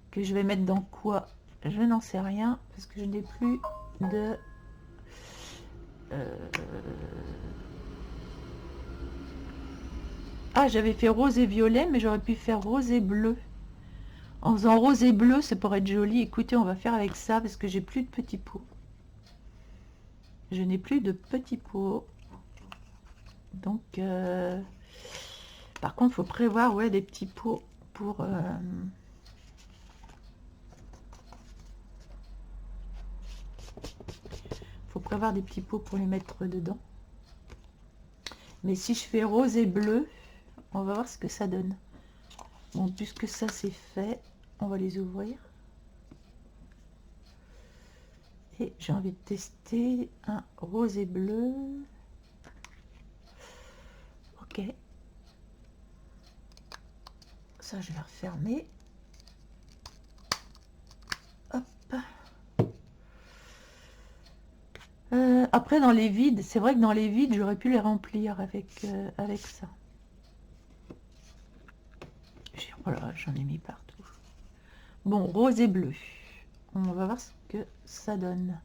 Que je vais mettre dans quoi? Je n'en sais rien parce que je n'ai plus de... Ah, j'avais fait rose et violet, mais j'aurais pu faire rose et bleu. En faisant rose et bleu, ça pourrait être joli. Écoutez, on va faire avec ça parce que j'ai plus de petits pots. Je n'ai plus de petits pots. Donc, par contre, il faut prévoir ouais, des petits pots pour... faut prévoir des petits pots pour les mettre dedans. Mais si je fais rose et bleu, on va voir ce que ça donne. Bon, puisque ça c'est fait, on va les ouvrir. Et j'ai envie de tester un rose et bleu. Ok. Ça, je vais refermer. Hop. Après, dans les vides, c'est vrai que dans les vides, j'aurais pu les remplir avec ça. Voilà, j'en ai mis partout. Bon, rose et bleu. On va voir ce que ça donne.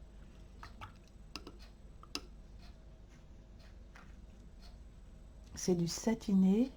C'est du satiné.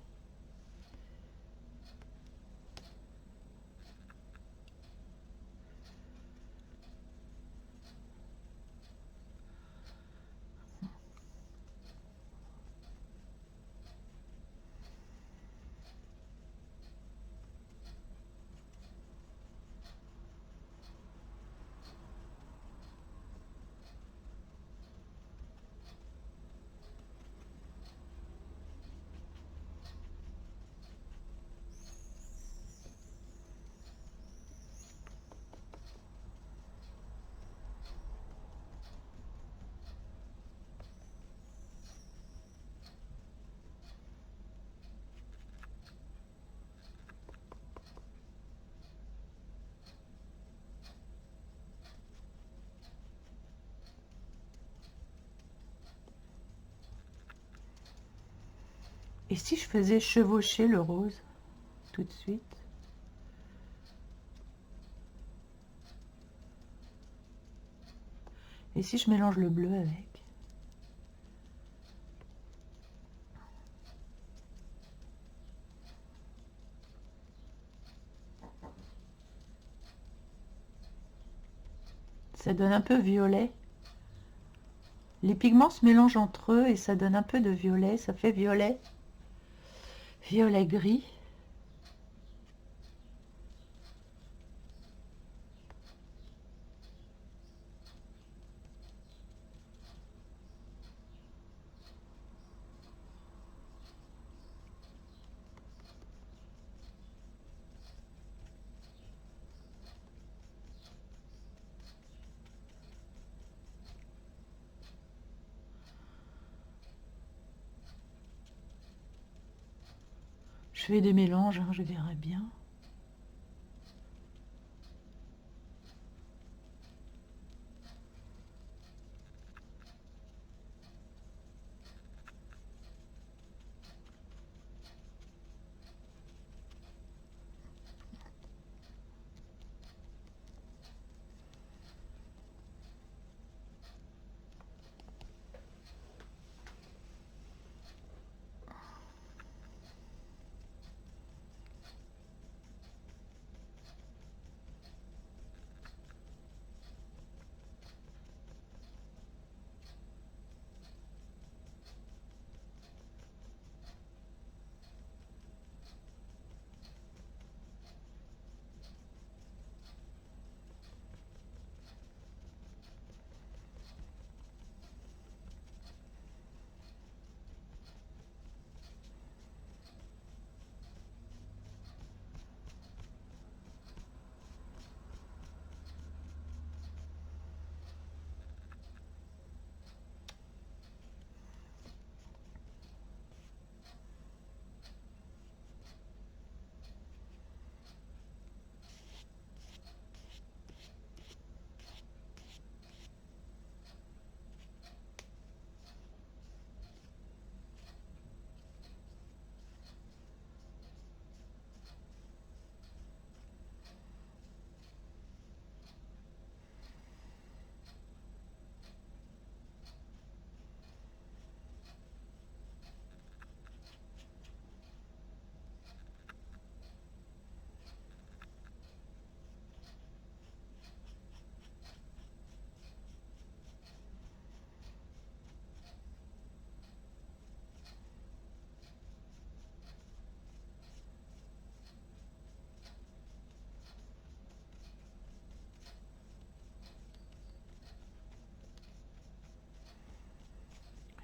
Et si je faisais chevaucher le rose tout de suite? Et si je mélange le bleu avec? Ça donne un peu violet. Les pigments se mélangent entre eux et ça donne un peu de violet. Ça fait violet. Violet gris. Je fais des mélanges, hein, je verrai bien.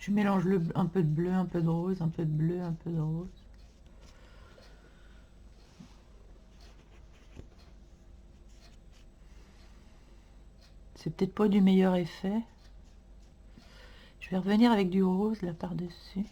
Je mélange un peu de bleu, un peu de rose, un peu de bleu, un peu de rose. C'est peut-être pas du meilleur effet. Je vais revenir avec du rose là par-dessus.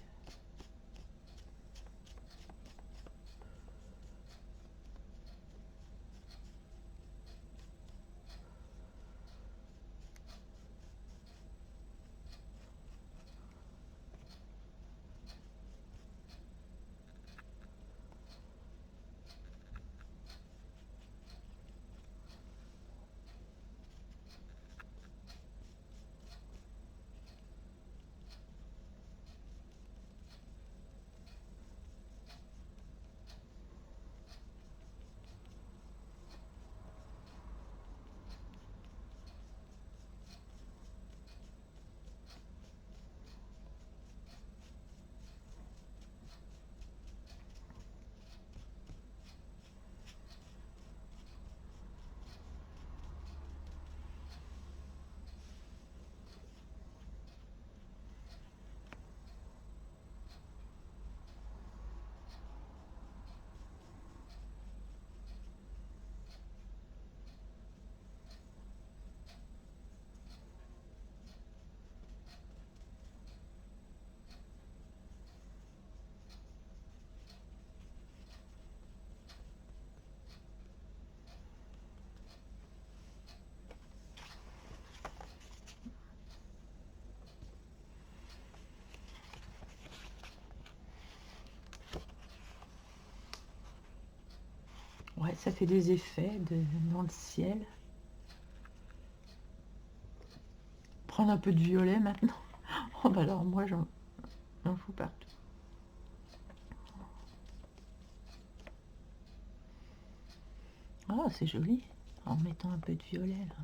Ouais, ça fait des effets dans le ciel. Prendre un peu de violet maintenant. Oh bah alors moi j'en fous partout. Oh c'est joli. En mettant un peu de violet là.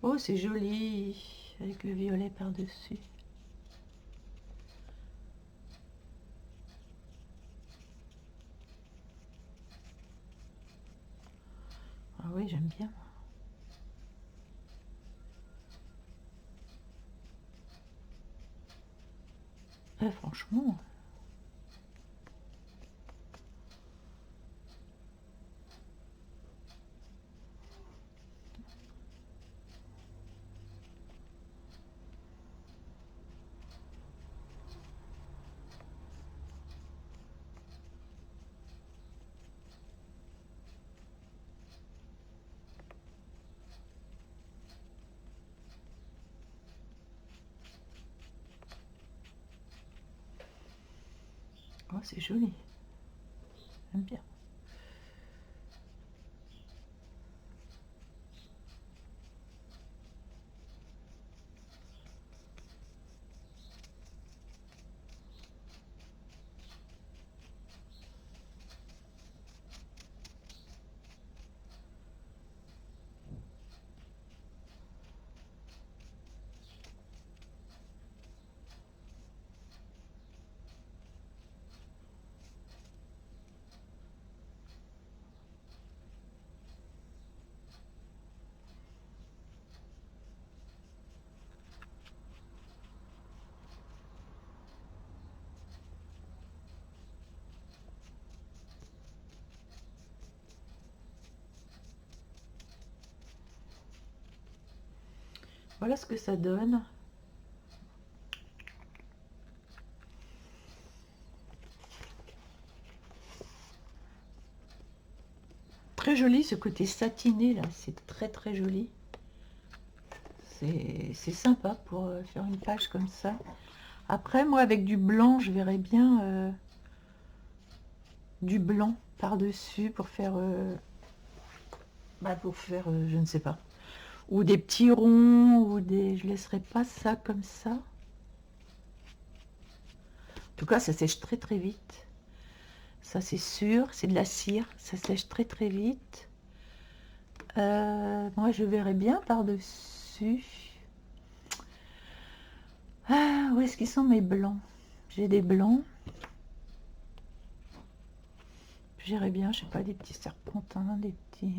Oh c'est joli. Avec le violet par-dessus. Ah oui j'aime bien. Franchement. Oh c'est joli. J'aime bien. Voilà ce que ça donne. Très joli ce côté satiné là, c'est très très joli. C'est sympa pour faire une page comme ça. Après moi avec du blanc je verrais bien du blanc par-dessus pour faire je ne sais pas. Ou des petits ronds ou des. Je laisserai pas ça comme ça. En tout cas ça sèche très très vite. Ça c'est sûr, c'est de la cire, ça sèche très très vite. Moi je verrais bien par-dessus. Ah, où est-ce qu'ils sont mes blancs? J'ai des blancs. J'irais bien, je sais pas, des petits serpentins, des petits...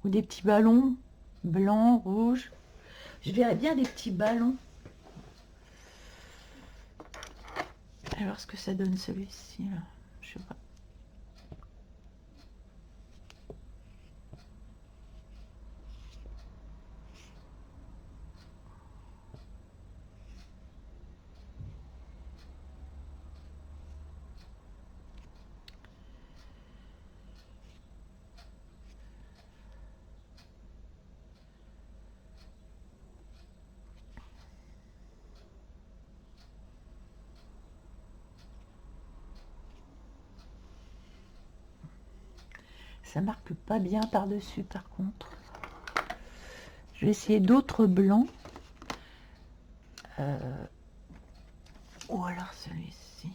ou des petits ballons blancs, rouges. Je verrais bien des petits ballons. Je vais voir ce que ça donne celui-ci là. Je sais pas. Ça marque pas bien par-dessus par contre. Je vais essayer d'autres blancs. Ou alors celui-ci.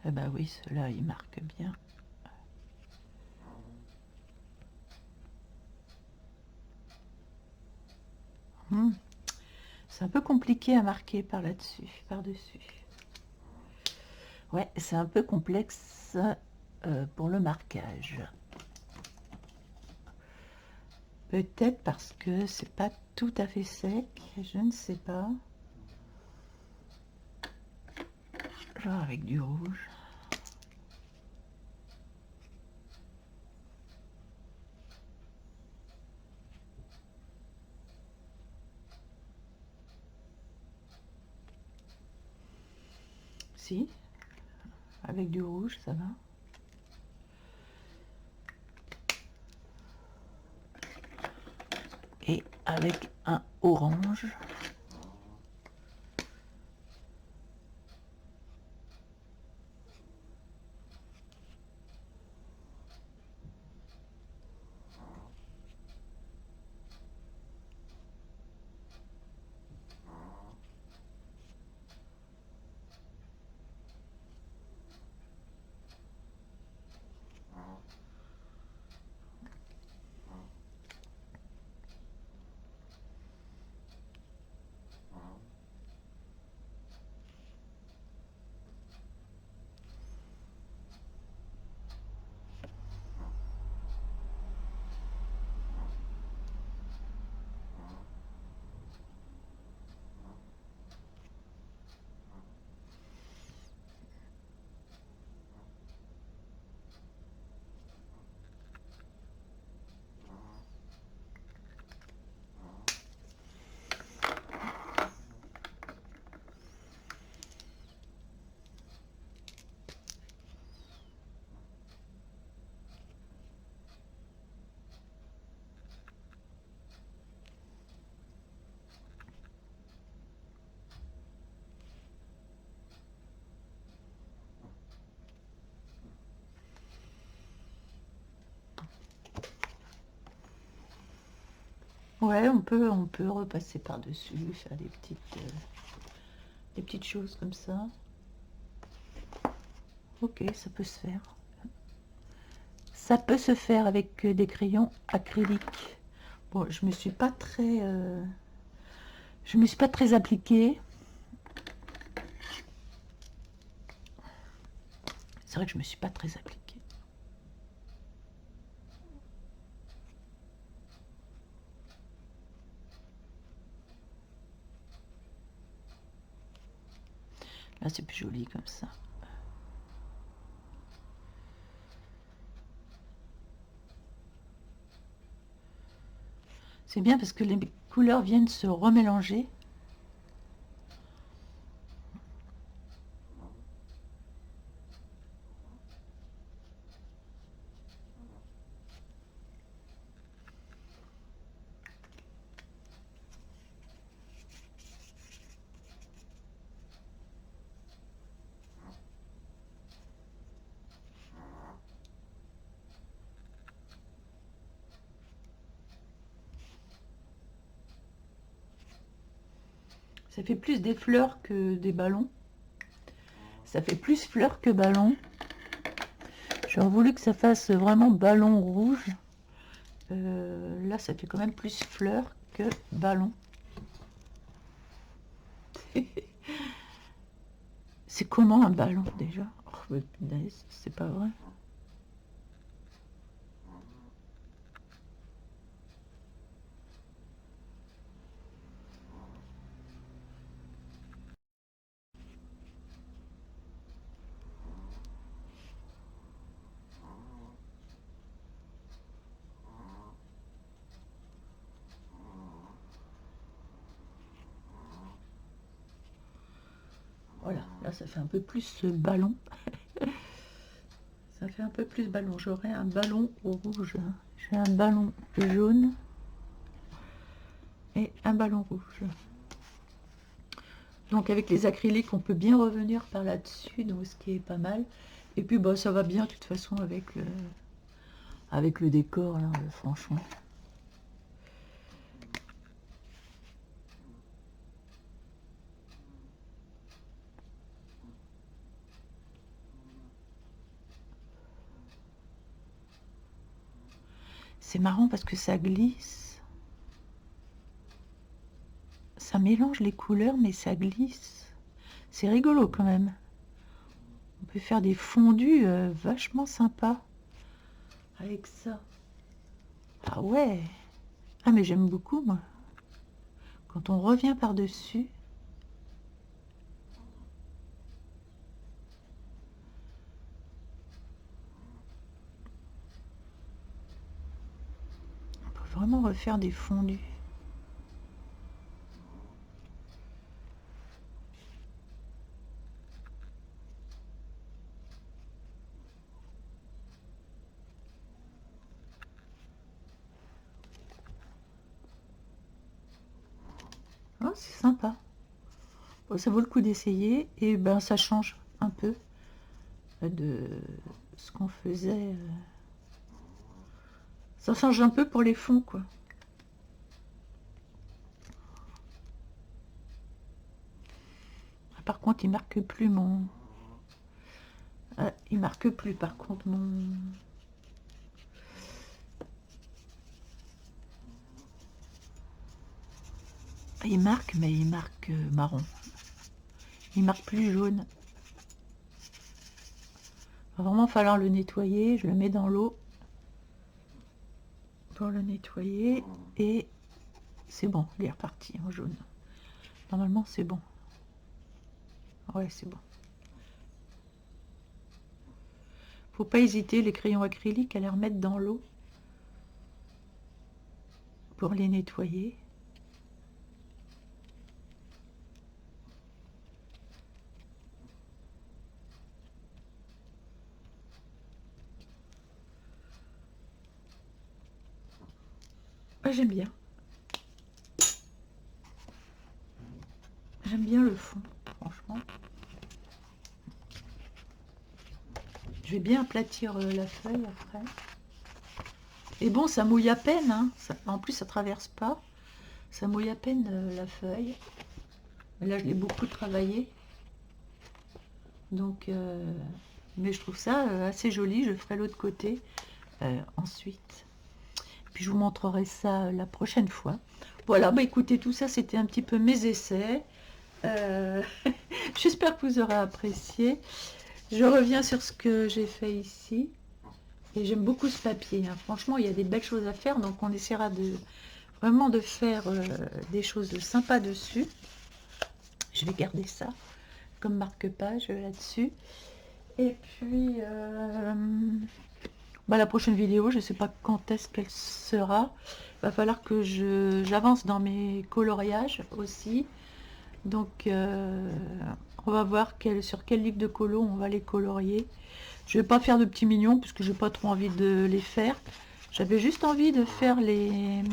Ah bah oui, celui-là il marque bien. C'est un peu compliqué à marquer par là-dessus, par-dessus. Ouais, c'est un peu complexe pour le marquage. Peut-être parce que c'est pas tout à fait sec, je ne sais pas. Genre avec du rouge. Si, avec du rouge, ça va. et avec un orange. Ouais, on peut repasser par-dessus, faire des petites choses comme ça. Ok, ça peut se faire. Ça peut se faire avec des crayons acryliques. Bon, je me suis pas très appliquée. C'est vrai que je me suis pas très appliquée. Là, c'est plus joli comme ça. C'est bien parce que les couleurs viennent se remélanger. Ça fait plus des fleurs que des ballons. Ça fait plus fleurs que ballons. J'aurais voulu que ça fasse vraiment ballon rouge. Là, ça fait quand même plus fleurs que ballon. C'est comment un ballon déjà? Oh, c'est pas vrai. Voilà, là ça fait un peu plus ballon. Ça fait un peu plus ballon. J'aurais un ballon rouge. J'ai un ballon jaune et un ballon rouge. Donc avec les acryliques, on peut bien revenir par là-dessus, donc ce qui est pas mal. Et puis bah, ça va bien de toute façon avec le décor, là, franchement. C'est marrant parce que ça glisse. Ça mélange les couleurs, mais ça glisse. C'est rigolo quand même. On peut faire des fondus vachement sympas avec ça. Ah ouais. Ah mais j'aime beaucoup moi. Quand on revient par-dessus. On peut vraiment refaire des fondus. Ah, c'est sympa. Bon, ça vaut le coup d'essayer. Et ben ça change un peu de ce qu'on faisait. Ça change un peu pour les fonds, quoi. Par contre, il marque plus mon... il marque plus, par contre, mon... Il marque, mais il marque marron. Il marque plus jaune. Il va vraiment falloir le nettoyer. Je le mets dans l'eau pour le nettoyer. Et c'est bon, il est reparti en jaune. Normalement, c'est bon. Ouais, c'est bon. Faut pas hésiter, les crayons acryliques, à les remettre dans l'eau pour les nettoyer. Ah, j'aime bien. J'aime bien le fond, franchement. Je vais bien aplatir la feuille après. Et bon, ça mouille à peine, hein. En plus, ça traverse pas. Ça mouille à peine la feuille. Là, je l'ai beaucoup travaillé. Donc, mais je trouve ça assez joli. Je ferai l'autre côté ensuite. Puis je vous montrerai ça la prochaine fois. Voilà, bah écoutez, tout ça, c'était un petit peu mes essais. J'espère que vous aurez apprécié. Je reviens sur ce que j'ai fait ici. Et j'aime beaucoup ce papier. Hein. Franchement, il y a des belles choses à faire. Donc, on essaiera vraiment de faire des choses sympas dessus. Je vais garder ça comme marque-page là-dessus. Et puis, bah, la prochaine vidéo, je ne sais pas quand est-ce qu'elle sera. Il va falloir que j'avance dans mes coloriages aussi. Donc, on va voir sur quel livre de colo on va les colorier. Je ne vais pas faire de petits mignons parce que j'ai pas trop envie de les faire. J'avais juste envie de faire les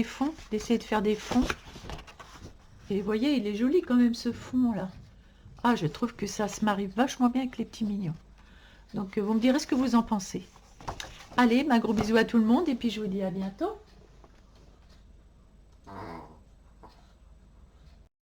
fonds, d'essayer de faire des fonds. Et vous voyez, il est joli quand même ce fond là. Ah, je trouve que ça se marie vachement bien avec les petits mignons. Donc, vous me direz ce que vous en pensez. Allez, un gros bisou à tout le monde et puis je vous dis à bientôt.